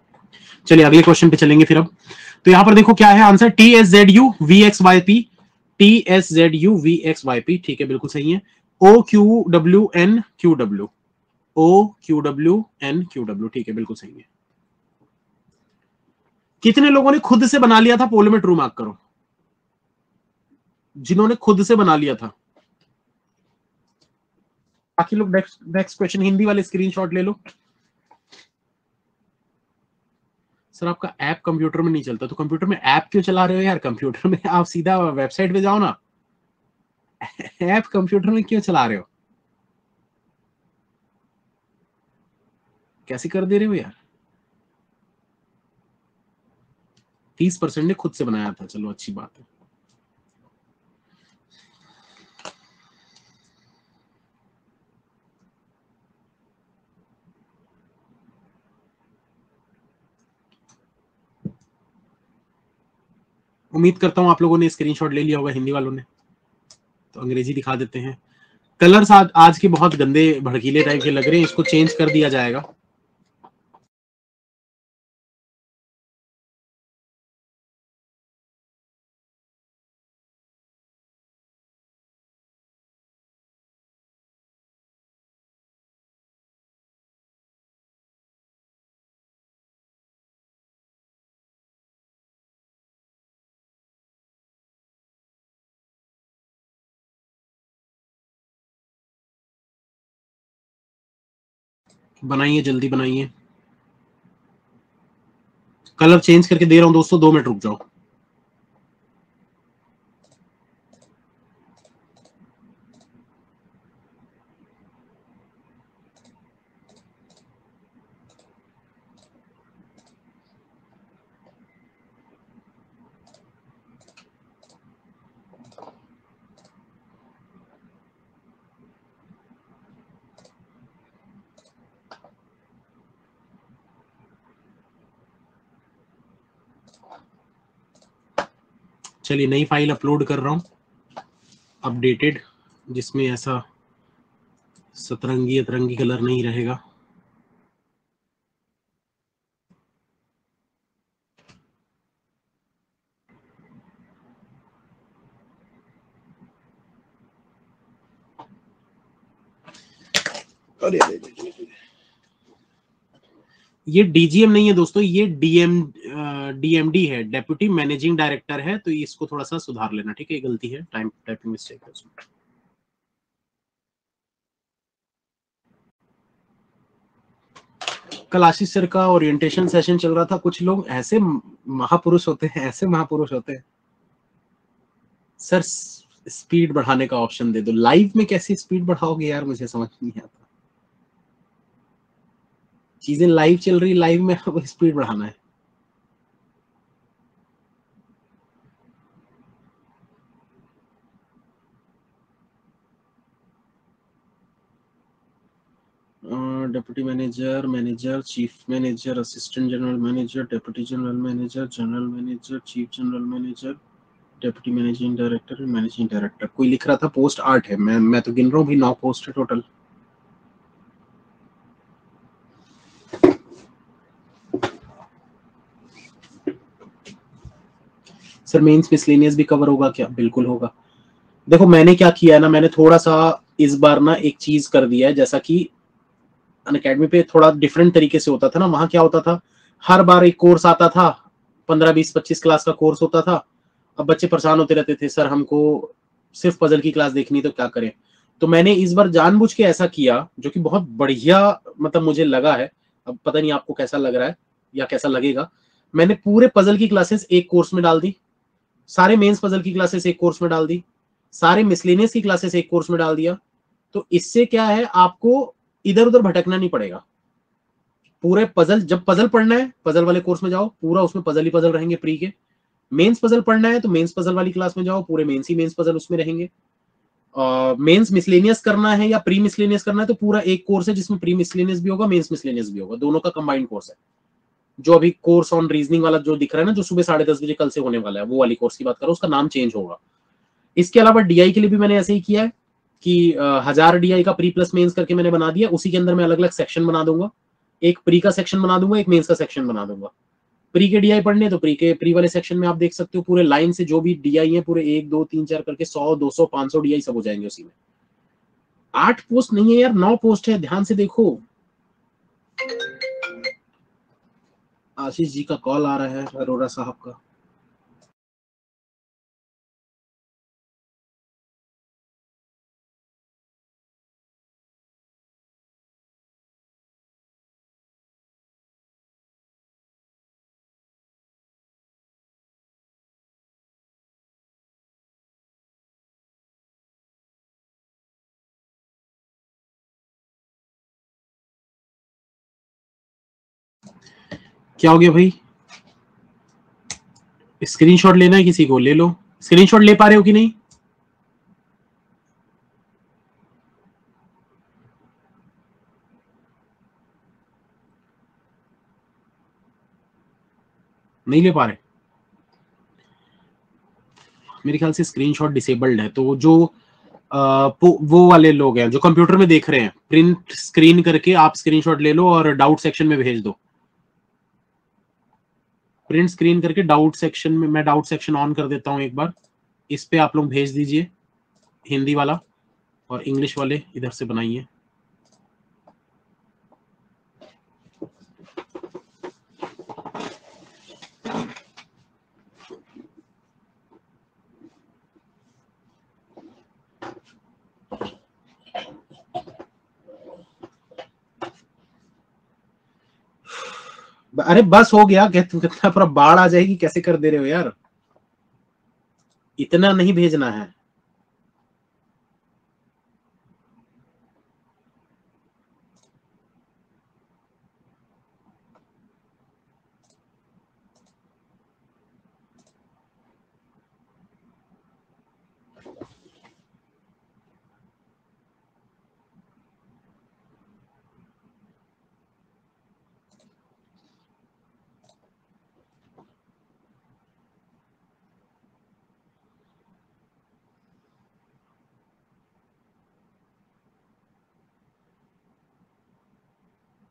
चलिए अगले क्वेश्चन पे चलेंगे फिर। अब तो यहां पर देखो क्या है answer, T S Z U V X Y P, T S Z U V X Y P, ठीक है बिल्कुल सही है। O Q W N Q W, O Q W N Q W, ठीक है बिल्कुल सही है। कितने लोगों ने खुद से बना लिया था, पोल में ट्रू मार्क करो, जिन्होंने खुद से बना लिया था। बाकी लोग नेक्स्ट क्वेश्चन हिंदी वाले स्क्रीनशॉट ले लो। सर आपका ऐप कंप्यूटर में नहीं चलता, तो कंप्यूटर में ऐप क्यों चला रहे हो यार, कंप्यूटर में आप सीधा वेबसाइट पे जाओ ना, ऐप कंप्यूटर में क्यों चला रहे हो, कैसे कर दे रहे हो यार। 30% ने खुद से बनाया था, चलो अच्छी बात है। उम्मीद करता हूं आप लोगों ने स्क्रीनशॉट ले लिया होगा, हिंदी वालों ने। तो अंग्रेजी दिखा देते हैं। कलर्स आज के बहुत गंदे भड़कीले टाइप के लग रहे हैं, इसको चेंज कर दिया जाएगा। बनाइए, जल्दी बनाइए। कलर चेंज करके दे रहा हूं दोस्तों, 2 मिनट रुक जाओ। चलिए नई फाइल अपलोड कर रहा हूं, अपडेटेड, जिसमें ऐसा सतरंगी अतरंगी कलर नहीं रहेगा। अरे ये डीजीएम नहीं है दोस्तों, ये डीएमडी है, डेप्यूटी मैनेजिंग डायरेक्टर है, तो इसको थोड़ा सा सुधार लेना, ठीक है, गलती है, टाइपिंग मिस्टेक है उसमें। कल आशीष सर का ओरिएंटेशन सेशन चल रहा था, कुछ लोग ऐसे महापुरुष होते हैं, ऐसे महापुरुष होते हैं। सर स्पीड बढ़ाने का ऑप्शन दे दो, लाइव में कैसे स्पीड बढ़ाओगे यार, मुझे समझ नहीं आता। चीजें लाइव चल रही, लाइव में आपको स्पीड बढ़ाना है। Deputy manager, manager, chief manager, assistant general manager, deputy general manager, general manager, chief general manager, deputy managing director, managing director. कोई लिख रहा था पोस्ट 8 है, मैं तो गिन रहा हूँ भी 9 पोस्ट है टोटल। सर मेंस मिसलेनियस भी कवर होगा क्या, बिल्कुल होगा। देखो मैंने क्या किया है ना, मैंने थोड़ा सा इस बार ना एक चीज कर दिया है, जैसा कि अनअकैडमी पे थोड़ा डिफरेंट तरीके से होता था ना, वहां क्या होता था, हर बार एक कोर्स आता था, 15-20-25 क्लास का कोर्स होता था। अब बच्चे परेशान होते रहते थे, सर हमको सिर्फ पजल की क्लास देखनी, तो क्या करें। तो मैंने इस बार जानबूझ के ऐसा किया, जो कि बहुत बढ़िया मतलब मुझे लगा है, अब पता नहीं आपको कैसा लग रहा है या कैसा लगेगा। मैंने पूरे पजल की क्लासेस एक कोर्स में डाल दी, सारे मेंस पजल की क्लासेस एक कोर्स में डाल दी, सारे मिसलेनियस की क्लासेस एक कोर्स में डाल दिया। तो इससे क्या है, आपको इधर उधर भटकना नहीं पड़ेगा। पूरे पजल, जब पजल पढ़ना है पजल वाले कोर्स में जाओ, पूरा उसमें पजल ही पजल रहेंगे प्री के। मेंस पजल पढ़ना है तो मेंस पजल वाली क्लास में जाओ, पूरे मेंस ही मेंस पजल उसमें रहेंगे। मेंस मिसलेनियस करना है या प्री मिसलेनियस करना है तो पूरा एक कोर्स है जिसमें प्री मिसलेनियस भी होगा, मेंस मिसलेनियस भी होगा, दोनों का कंबाइंड कोर्स है। जो अभी कोर्स ऑन रीजनिंग वाला जो दिख रहा है ना, जो सुबह 10:30 बजे कल से होने वाला है, वो वाली कोर्स की बात करो, उसका नाम चेंज होगा। इसके अलावा डीआई के लिए भी मैंने ऐसे ही किया है कि 1000 डीआई का प्री प्लस मेंस करके मैंने बना दिया, उसी के अंदर मैं अलग अलग सेक्शन बना दूंगा, एक प्री का सेक्शन बना दूंगा, एक मेंस का सेक्शन बना दूंगा। प्री के डीआई पढ़ने तो प्री वाले सेक्शन में आप देख सकते हो पूरे लाइन से जो भी डीआई है पूरे 1 2 3 4 करके 100 200 500 डीआई सब हो जाएंगे उसी में। 8 पोस्ट नहीं है यार, 9 पोस्ट है, ध्यान से देखो। आशीष जी का कॉल आ रहा है, अरोड़ा साहब का। क्या हो गया भाई? स्क्रीनशॉट लेना है किसी को? ले लो। स्क्रीनशॉट ले पा रहे हो कि नहीं? नहीं ले पा रहे? मेरे ख्याल से स्क्रीनशॉट डिसेबल्ड है। तो जो वो वाले लोग हैं जो कंप्यूटर में देख रहे हैं, प्रिंट स्क्रीन करके आप स्क्रीनशॉट ले लो और डाउट सेक्शन में भेज दो। प्रिंट स्क्रीन करके डाउट सेक्शन में, मैं डाउट सेक्शन ऑन कर देता हूं एक बार, इस पे आप लोग भेज दीजिए, हिंदी वाला, और इंग्लिश वाले इधर से बनाइए। अरे बस हो गया, कितना पूरा बाढ़ आ जाएगी, कैसे कर दे रहे हो यार, इतना नहीं भेजना है।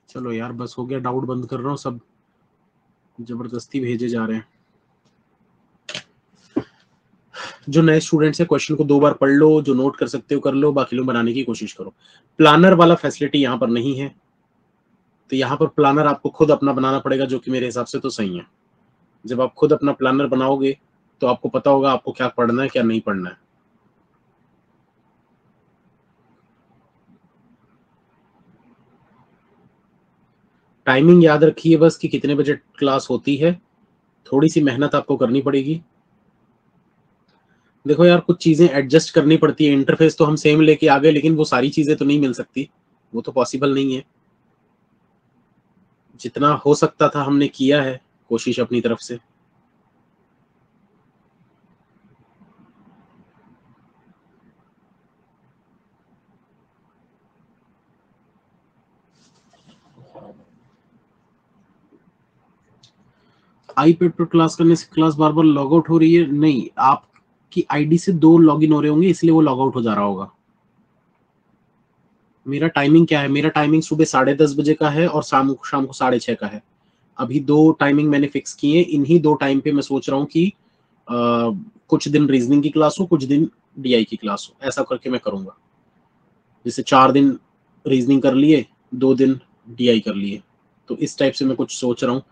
चलो यार बस हो गया, डाउट बंद कर रहा हूँ, सब जबरदस्ती भेजे जा रहे हैं। जो नए स्टूडेंट्स है क्वेश्चन को 2 बार पढ़ लो, जो नोट कर सकते हो कर लो, बाकी लोग बनाने की कोशिश करो। प्लानर वाला फैसिलिटी यहाँ पर नहीं है, तो यहाँ पर प्लानर आपको खुद अपना बनाना पड़ेगा, जो कि मेरे हिसाब से तो सही है। जब आप खुद अपना प्लानर बनाओगे तो आपको पता होगा आपको क्या पढ़ना है क्या नहीं पढ़ना है। टाइमिंग याद रखिए बस कि कितने बजे क्लास होती है, थोड़ी सी मेहनत आपको करनी पड़ेगी। देखो यार कुछ चीजें एडजस्ट करनी पड़ती है, इंटरफेस तो हम सेम लेके आ गए, लेकिन वो सारी चीजें तो नहीं मिल सकती, वो तो पॉसिबल नहीं है। जितना हो सकता था हमने किया है कोशिश अपनी तरफ से। आईपैड पर क्लास करने से क्लास बार बार लॉग आउट हो रही है? नहीं, आपकी आईडी से 2 लॉगिन हो रहे होंगे, इसलिए वो लॉग आउट हो जा रहा होगा। मेरा टाइमिंग क्या है? मेरा टाइमिंग सुबह 10:30 बजे का है और शाम को 6:30 का है। अभी 2 टाइमिंग मैंने फिक्स किए, इन्हीं 2 टाइम पे मैं सोच रहा हूँ कि कुछ दिन रीजनिंग की क्लास हो, कुछ दिन डीआई की क्लास हो, ऐसा करके मैं करूंगा। जैसे 4 दिन रीजनिंग कर लिए, 2 दिन डीआई कर लिए, तो इस टाइप से मैं कुछ सोच रहा हूँ।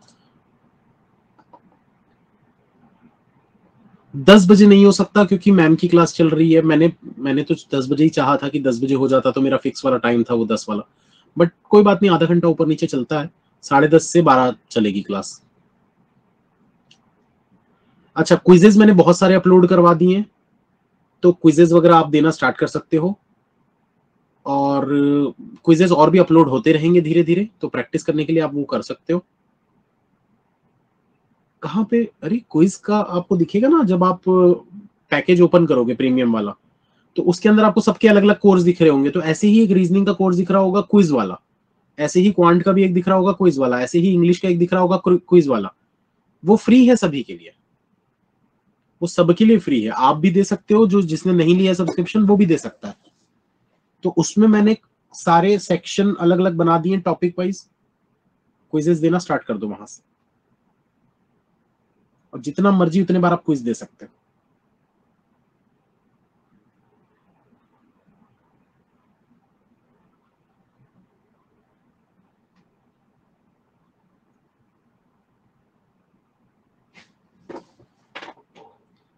10 बजे नहीं हो सकता क्योंकि मैम की क्लास चल रही है। मैंने तो 10 बजे ही चाहा था कि 10 बजे हो जाता, तो मेरा फिक्स वाला टाइम था वो 10 वाला, बट कोई बात नहीं, आधा घंटा ऊपर नीचे चलता है। 10:30 से 12 चलेगी क्लास। अच्छा, क्विजेज मैंने बहुत सारे अपलोड करवा दिए हैं, तो क्विजेज वगैरह आप देना स्टार्ट कर सकते हो, और क्विजेज और भी अपलोड होते रहेंगे धीरे धीरे, तो प्रैक्टिस करने के लिए आप वो कर सकते हो। कहाँ पे? अरे क्विज का आपको दिखेगा ना, जब आप पैकेज ओपन करोगे प्रीमियम वाला, तो उसके अंदर आपको सबके अलग अलग कोर्स दिख रहे होंगे। तो ऐसे ही एक रीजनिंग का कोर्स दिख रहा होगा क्विज वाला, ऐसे ही क्वांट का भी एक दिख रहा होगा क्विज वाला, ऐसे ही इंग्लिश का एक दिख रहा होगा क्विज वाला। वो फ्री है सभी के लिए, वो सबके लिए फ्री है। आप भी दे सकते हो, जो जिसने नहीं लिया सब्सक्रिप्शन वो भी दे सकता है। तो उसमें मैंने सारे सेक्शन अलग अलग बना दिए टॉपिक वाइज। क्विजेस देना स्टार्ट कर दो वहां से, और जितना मर्जी उतने बार आप क्विज दे सकते हो।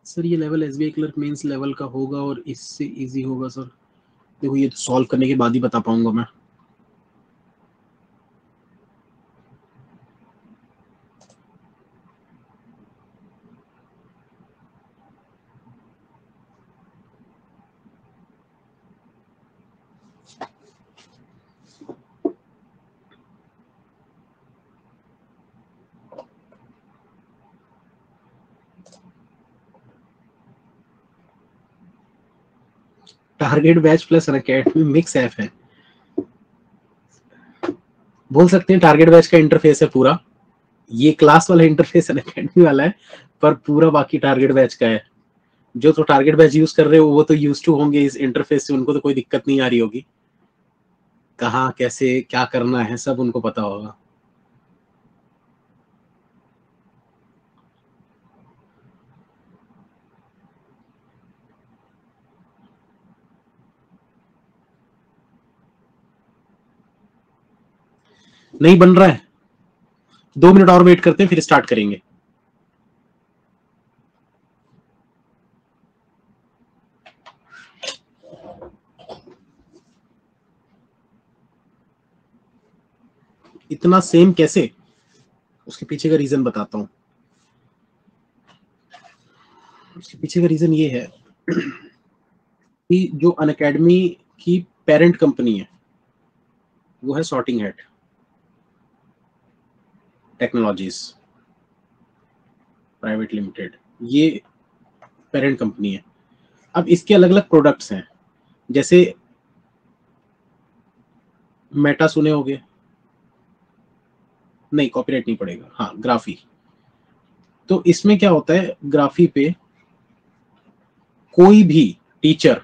सर ये level SBI clerk mains level का होगा और इससे इजी होगा सर? देखो ये तो सॉल्व करने के बाद ही बता पाऊंगा मैं। Target batch plus Unacademy mix app है, बोल सकते हैं। टारगेट बैच का इंटरफेस है पूरा, ये क्लास वाला इंटरफेस अनअकैडमी वाला है, पर पूरा बाकी टारगेट बैच का है। जो तो टारगेट बैच यूज कर रहे हो वो तो यूज टू होंगे इस इंटरफेस से, उनको तो कोई दिक्कत नहीं आ रही होगी। कहाँ कैसे क्या करना है सब उनको पता होगा। नहीं बन रहा है, 2 मिनट और वेट करते हैं फिर स्टार्ट करेंगे। इतना सेम कैसे? उसके पीछे का रीजन बताता हूँ। उसके पीछे का रीजन ये है कि जो अनअकैडमी की पेरेंट कंपनी है वो है sorting head technologies private limited, ये पेरेंट कंपनी है। अब इसके अलग अलग प्रोडक्ट्स हैं, जैसे मेटा सुने होगे, नहीं कॉपीराइट नहीं पड़ेगा, हाँ ग्राफी। तो इसमें क्या होता है, ग्राफी पे कोई भी टीचर,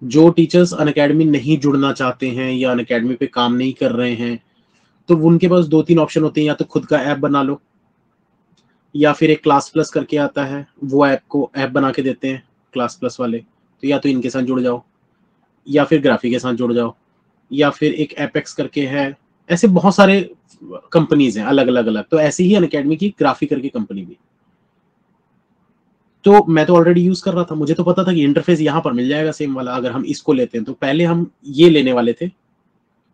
जो टीचर्स अनअकैडमी नहीं जुड़ना चाहते हैं या अनअकैडमी पे काम नहीं कर रहे हैं, तो उनके पास 2-3 ऑप्शन होते हैं। या तो खुद का ऐप बना लो, या फिर एक क्लास प्लस करके आता है, वो ऐप बना के देते हैं क्लास प्लस वाले। तो या तो इनके साथ जुड़ जाओ, या फिर ग्राफी के साथ जुड़ जाओ, या फिर एक एपेक्स करके है। ऐसे बहुत सारे कंपनीज हैं अलग अलग अलग। तो ऐसे ही अनअकैडमी की ग्राफी करके कंपनी भी। तो मैं तो ऑलरेडी यूज कर रहा था, मुझे तो पता था कि इंटरफेस यहाँ पर मिल जाएगा सेम वाला अगर हम इसको लेते हैं। तो पहले हम ये लेने वाले थे,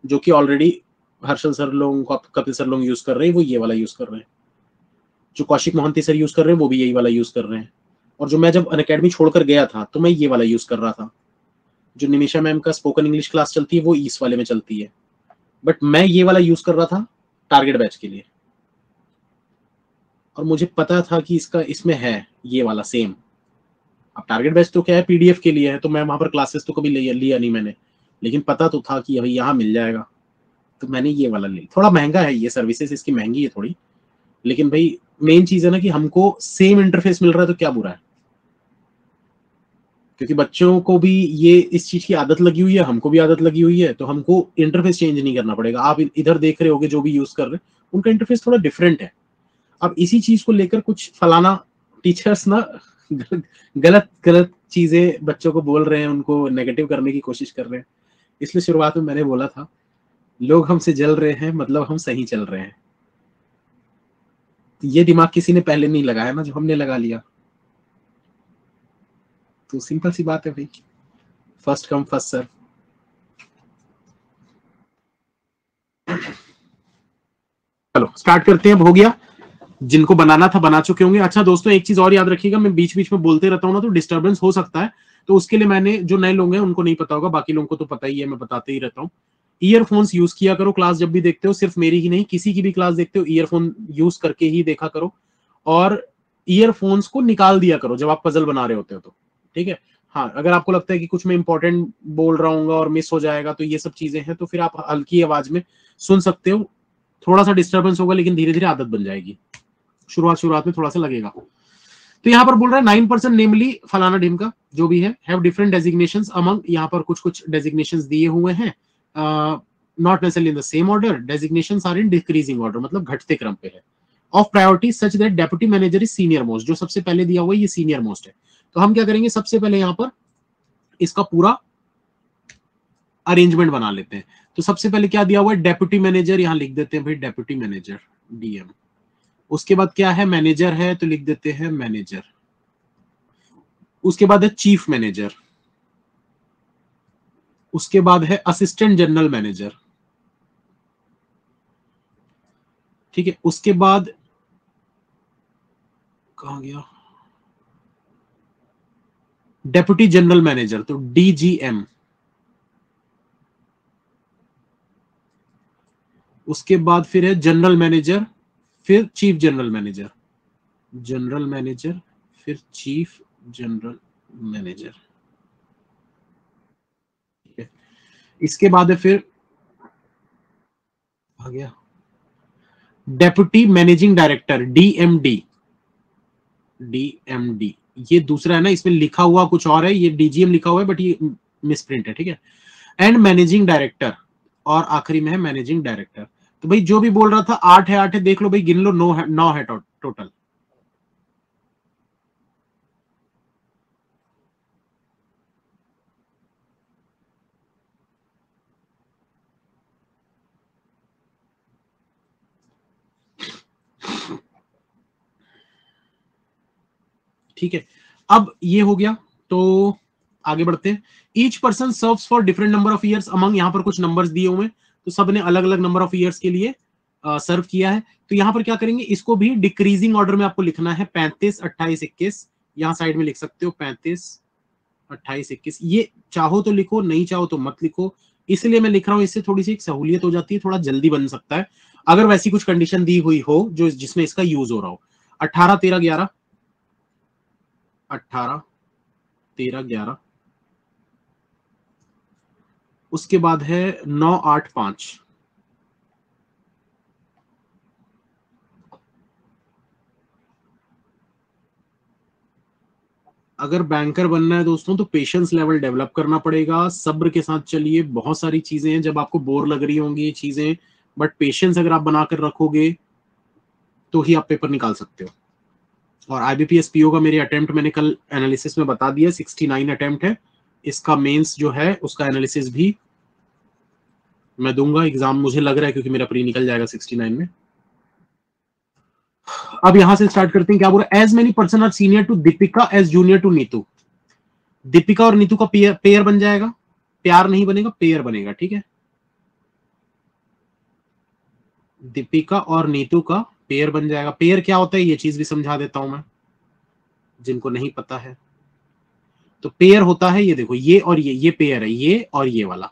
जो कि ऑलरेडी हर्षल सर लोग, कपिल सर लोग यूज कर रहे हैं, वो ये वाला यूज कर रहे हैं। जो कौशिक मोहंती सर यूज कर रहे हैं वो भी यही वाला यूज कर रहे हैं। और जो मैं जब अनअकैडमी छोड़कर गया था तो मैं ये वाला यूज कर रहा था। जो निमिषा मैम का स्पोकन इंग्लिश क्लास चलती है वो इस वाले में चलती है, बट मैं ये वाला यूज कर रहा था टारगेट बैच के लिए। और मुझे पता था कि इसका इसमें है ये वाला सेम। अब टारगेट बैच तो क्या है, पीडीएफ के लिए है, तो मैं वहां पर क्लासेस तो कभी लिया नहीं मैंने, लेकिन पता तो था कि अभी यहाँ मिल जाएगा। तो मैंने ये वाला लिया। थोड़ा महंगा है, ये सर्विसेज इसकी महंगी है थोड़ी, लेकिन भाई मेन चीज है ना कि हमको सेम इंटरफेस मिल रहा है तो क्या बुरा है। क्योंकि बच्चों को भी ये इस चीज की आदत लगी हुई है, हमको भी आदत लगी हुई है, तो हमको इंटरफेस चेंज नहीं करना पड़ेगा। आप इधर देख रहे होगे जो भी यूज कर रहे हैं उनका इंटरफेस थोड़ा डिफरेंट है। अब इसी चीज को लेकर कुछ फलाना टीचर्स ना गलत गलत चीजें बच्चों को बोल रहे हैं, उनको नेगेटिव करने की कोशिश कर रहे हैं। इसलिए शुरुआत में मैंने बोला था लोग हमसे जल रहे हैं मतलब हम सही चल रहे हैं। तो ये दिमाग किसी ने पहले नहीं लगाया ना, जो हमने लगा लिया। तो सिंपल सी बात है भाई, फर्स्ट कम फर्स्ट सर्व। चलो स्टार्ट करते हैं, अब हो गया। जिनको बनाना था बना चुके होंगे। अच्छा दोस्तों, एक चीज और याद रखिएगा, मैं बीच बीच में बोलते रहता हूँ ना, तो डिस्टर्बेंस हो सकता है, तो उसके लिए मैंने, जो नए लोग हैं उनको नहीं पता होगा, बाकी लोगों को तो पता ही है, मैं बताते ही रहता हूँ। ईयरफोन्स यूज किया करो क्लास जब भी देखते हो, सिर्फ मेरी ही नहीं, किसी की भी क्लास देखते हो ईयरफोन यूज करके ही देखा करो, और ईयरफोन्स को निकाल दिया करो जब आप पजल बना रहे होते हो तो, ठीक है। हाँ, अगर आपको लगता है कि कुछ मैं इंपॉर्टेंट बोल रहा हूँ और मिस हो जाएगा, तो ये सब चीजें हैं, तो फिर आप हल्की आवाज में सुन सकते हो। थोड़ा सा डिस्टर्बेंस होगा, लेकिन धीरे धीरे आदत बन जाएगी। शुरुआत में थोड़ा सा लगेगा। तो यहाँ पर बोल रहा है 9% नेमली फलाना ढिमका जो भी है, हैव डिफरेंट डेजिग्नेशंस अमंग, यहाँ पर कुछ कुछ डेजिग्नेशंस दिए हुए हैं, not necessarily in the same order, designations are in decreasing order, मतलब घटते क्रम पे है। Of priority such that deputy manager is senior most, जो सबसे पहले दिया हुआ है ये सीनियर मोस्ट है। तो हम क्या करेंगे, सबसे पहले यहाँ पर इसका पूरा अरेंजमेंट बना लेते हैं। तो सबसे पहले क्या दिया हुआ है, डेप्यूटी मैनेजर, यहां लिख देते हैं भाई डेप्यूटी मैनेजर, डीएम। उसके बाद क्या है, मैनेजर है, तो लिख देते हैं मैनेजर। उसके बाद है चीफ मैनेजर। उसके बाद है असिस्टेंट जनरल मैनेजर, ठीक है। उसके बाद कहां गया, डेप्यूटी जनरल मैनेजर, तो डीजीएम। उसके बाद फिर है जनरल मैनेजर, फिर chief general manager, general manager, फिर चीफ जनरल मैनेजर, ठीक है। इसके बाद है फिर आ गया deputy managing director, DMD, DMD. ये दूसरा है ना, इसमें लिखा हुआ कुछ और है, ये डीजीएम लिखा हुआ है, बट ये मिसप्रिंट है, ठीक है। एंड मैनेजिंग डायरेक्टर, और आखिरी में है मैनेजिंग डायरेक्टर। तो भाई जो भी बोल रहा था 8 है, देख लो भाई, गिन लो, 9 है टोटल। ठीक है, अब ये हो गया, तो आगे बढ़ते हैं। Each person serves for different number of years among, यहां पर कुछ नंबर्स दिए हुए हैं, तो सब ने अलग अलग नंबर ऑफ ईयर्स के लिए सर्व किया है। तो यहां पर क्या करेंगे, इसको भी डिक्रीजिंग ऑर्डर में आपको लिखना है, 35, 28, 21, यहां साइड में लिख सकते हो 35, 28, 21। ये चाहो तो लिखो, नहीं चाहो तो मत लिखो, इसलिए मैं लिख रहा हूं, इससे थोड़ी सी सहूलियत हो जाती है, थोड़ा जल्दी बन सकता है अगर वैसी कुछ कंडीशन दी हुई हो जो जिसमें इसका यूज हो रहा हो। 18, 13, 11, 18, 13, 11। उसके बाद है 9, 8, 5। अगर बैंकर बनना है दोस्तों, तो पेशेंस लेवल डेवलप करना पड़ेगा, सब्र के साथ चलिए, बहुत सारी चीजें हैं, जब आपको बोर लग रही होंगी ये चीजें, बट पेशेंस अगर आप बनाकर रखोगे तो ही आप पेपर निकाल सकते हो। और आईबीपीएस पीओ का मेरे अटेम्प्ट मैंने कल एनालिसिस में बता दिया, 69 अटेम्प्ट है। इसका मेंस जो है उसका एनालिसिस भी मैं दूंगा, एग्जाम मुझे लग रहा है, क्योंकि मेरा प्री निकल जाएगा 69 में। अब यहां से स्टार्ट करते हैं, क्या बोल रहा है, as many person are senior to Deepika as junior to Neetu. Deepika और नीतू का पेयर बन जाएगा, प्यार नहीं बनेगा, पेयर बनेगा, ठीक है। दीपिका और नीतू का पेयर बन जाएगा। पेयर क्या होता है ये चीज भी समझा देता हूं मैं, जिनको नहीं पता है। तो पेयर होता है, ये देखो, ये और ये पेयर है, ये और ये वाला।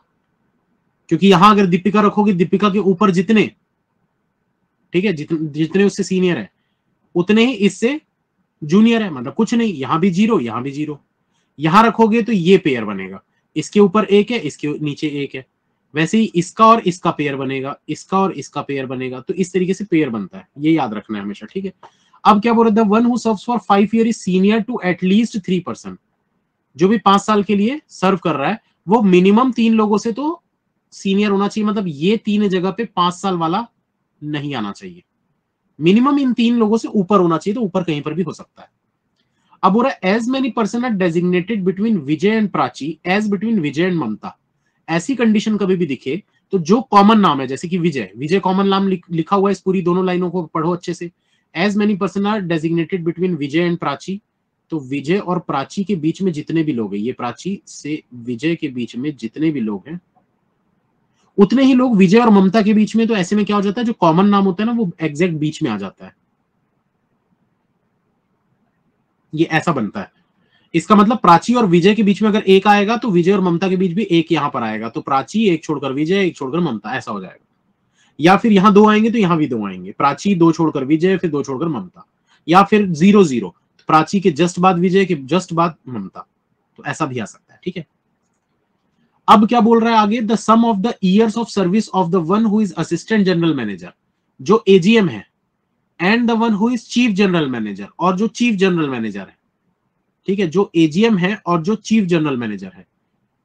क्योंकि यहां अगर दीपिका रखोगे, दीपिका के ऊपर जितने, ठीक है, जितने उससे सीनियर है उतने ही इससे जूनियर है, मतलब कुछ नहीं, यहां भी जीरो, यहां भी जीरो। यहां रखोगे तो ये पेयर बनेगा, इसके ऊपर एक है, इसके नीचे एक है। वैसे ही इसका और इसका पेयर बनेगा, इसका और इसका पेयर बनेगा, तो इस तरीके से पेयर बनता है, ये याद रखना है हमेशा, ठीक है। अब क्या बोल रहे, the one who serves for 5 year is senior to at least 3%। जो भी 5 साल के लिए सर्व कर रहा है वो मिनिमम 3 लोगों से तो सीनियर होना चाहिए, मतलब ये 3 जगह पे 5 साल वाला नहीं आना चाहिए, मिनिमम इन 3 लोगों से ऊपर होना चाहिए, तो ऊपर कहीं पर भी हो सकता है। अब हो रहा है, as many person are designated between Vijay and Prachi as between Vijay and Mamta. ऐसी कंडीशन कभी भी दिखे तो जो कॉमन नाम है, जैसे कि विजय, विजय कॉमन नाम लिखा हुआ है, इस पूरी दोनों लाइनों को पढ़ो अच्छे से। As many person are designated between Vijay and Prachi, तो विजय और प्राची के बीच में जितने भी लोग हैं, ये प्राची से विजय के बीच में जितने भी लोग हैं उतने ही लोग विजय और ममता के बीच में। तो ऐसे में क्या हो जाता है, जो कॉमन नाम होता है ना वो एग्जैक्ट बीच में आ जाता है, ये ऐसा बनता है। इसका मतलब प्राची और विजय के बीच में अगर एक आएगा तो विजय और ममता के बीच भी एक यहां पर आएगा, तो प्राची एक छोड़कर विजय, एक छोड़कर ममता, ऐसा हो जाएगा। या फिर यहां दो आएंगे तो यहां भी दो आएंगे, प्राची दो छोड़कर विजय, फिर दो छोड़कर ममता, या फिर 0-0, प्राची के जस्ट बाद विजय के जस्ट बाद ममता, तो ऐसा भी आ सकता है। ठीक है, अब क्या बोल रहा है आगे, the sum of the years of service of the one who is assistant general manager, जो एजीएम है, and the one who is chief general manager, और जो चीफ जनरल मैनेजर है। ठीक है, जो एजीएम है और जो चीफ जनरल मैनेजर है,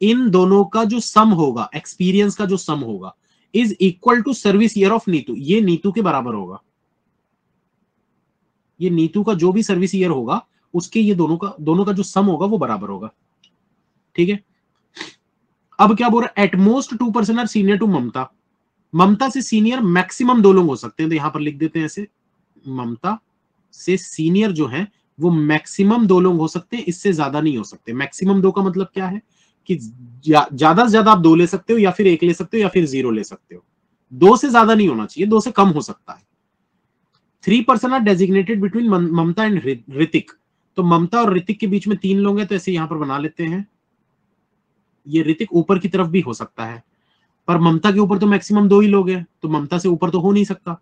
इन दोनों का जो सम होगा, एक्सपीरियंस का जो सम होगा, is equal to service year of Neetu, ये नीतू के बराबर होगा। ये नीतू का जो भी सर्विस ईयर होगा उसके ये दोनों का जो सम होगा वो बराबर होगा। ठीक है, अब क्या बोल रहा है, एटमोस्ट 2% आर सीनियर टू ममता, ममता से सीनियर मैक्सिमम 2 लोग हो सकते हैं, तो यहां पर लिख देते हैं ऐसे, ममता से सीनियर जो है वो मैक्सिमम 2 लोग हो सकते हैं, इससे ज्यादा नहीं हो सकते। मैक्सिमम 2 का मतलब क्या है कि ज्यादा से ज्यादा आप 2 ले सकते हो, या फिर 1 ले सकते हो, या फिर 0 ले सकते हो। 2 से ज्यादा नहीं होना चाहिए, 2 से कम हो सकता है। 3% are designated between Mamta and Hrithik, तो ममता और ऋतिक के बीच में 3 लोग हैं, तो ऐसे यहां पर बना लेते हैं। ये ऋतिक ऊपर की तरफ भी हो सकता है, पर ममता के ऊपर तो मैक्सिमम 2 ही लोग हैं, तो ममता से ऊपर तो हो नहीं सकता।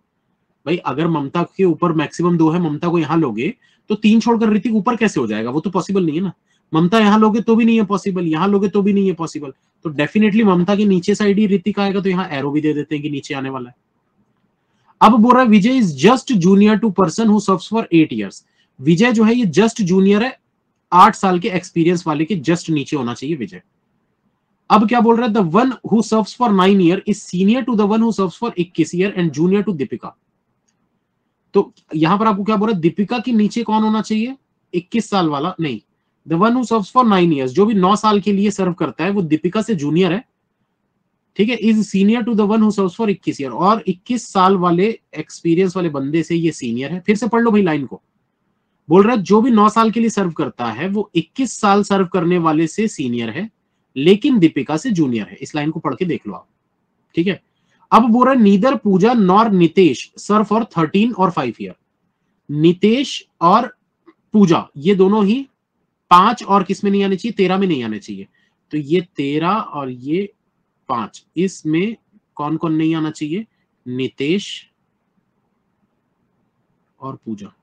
भाई अगर ममता के ऊपर मैक्सिमम 2 है, ममता को यहां लोगे तो 3 छोड़कर ऋतिक ऊपर कैसे हो जाएगा, वो तो पॉसिबल नहीं है ना। ममता यहां लोगे तो भी नहीं है पॉसिबल, यहां लोगे तो भी नहीं है पॉसिबल, तो डेफिनेटली ममता के नीचे साइड ही ऋतिक आएगा, तो यहां एरो भी दे देते हैं कि नीचे आने वाला है। अब बोल रहा है Vijay is just junior to person who serves for 8 years, Vijay जो है ये जस्ट जूनियर है, 8 साल के एक्सपीरियंस वाले के जस्ट नीचे होना चाहिए विजय। अब क्या बोल रहा है, the one who serves for 9 year is senior to the one who serves for 21 year and junior to Deepika. तो यहां पर आपको क्या बोल रहा है, दीपिका के नीचे कौन होना चाहिए, 21 साल वाला नहीं, the one who serves for 9 years, जो भी 9 साल के लिए सर्व करता है वो दीपिका से जूनियर है। ठीक है, is senior to the one who serves for 21 year, और 21 साल वाले एक्सपीरियंस वाले बंदे से ये सीनियर है। फिर से पढ़ लो भाई लाइन को, बोल रहा है जो भी 9 साल के लिए सर्व करता है वो 21 साल सर्व करने वाले से सीनियर है, लेकिन दीपिका से जूनियर है। इस लाइन को पढ़ के देख लो आप। ठीक है, अब बोल रहा है neither Puja nor Nitesh serve for 13 और 5 ईयर, नितेश और पूजा ये दोनों ही 5 और किस में नहीं आने चाहिए, 13 में नहीं आने चाहिए, तो ये 13 और ये 5, इसमें कौन कौन नहीं आना चाहिए, नितेश और पूजा।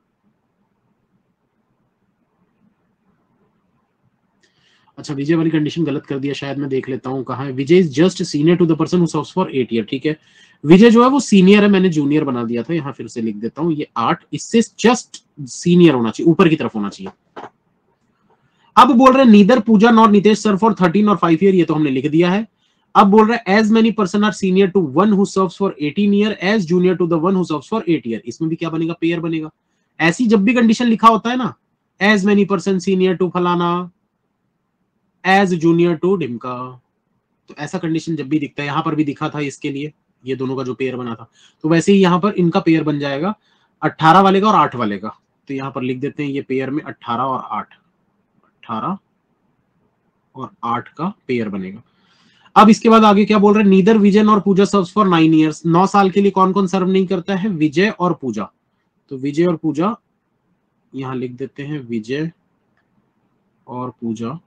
अच्छा, विजय वाली कंडीशन गलत कर दिया शायद, मैं देख लेता हूं कहां है। Vijay is just senior to the person who serves for 8 year. ठीक है, विजय जो है वो सीनियर है, मैंने जूनियर बना दिया था, यहां फिर से लिख देता हूं, ये 8 इससे जस्ट सीनियर होना चाहिए, ऊपर की तरफ होना चाहिए। अब बोल रहे neither Puja nor Nitesh serve for 13 और 5 ईयर, ये तो हमने लिख दिया है। अब बोल रहा है as many person are senior to one who serves for 18 year as junior to the one who serves for 8 year, इसमें भी क्या बनेगा, पेयर बनेगा। ऐसी जब भी कंडीशन लिखा होता है ना, as many person senior to फलाना एज जूनियर टू ढिमका, तो ऐसा कंडीशन जब भी दिखता है, यहां पर भी दिखा था इसके लिए, ये दोनों का जो पेयर बना था, तो वैसे ही यहां पर इनका पेयर बन जाएगा 18 वाले का और 8 वाले का। तो यहां पर लिख देते हैं ये पेयर में 18 और 8, 18 और 8 का पेयर बनेगा। अब इसके बाद आगे क्या बोल रहे हैं, नीदर विजय और पूजा सर्व्स फॉर 9 ईयर्स, 9 साल के लिए कौन कौन सर्व नहीं करता है, विजय और पूजा, तो विजय और पूजा यहां लिख देते हैं, विजय और पूजा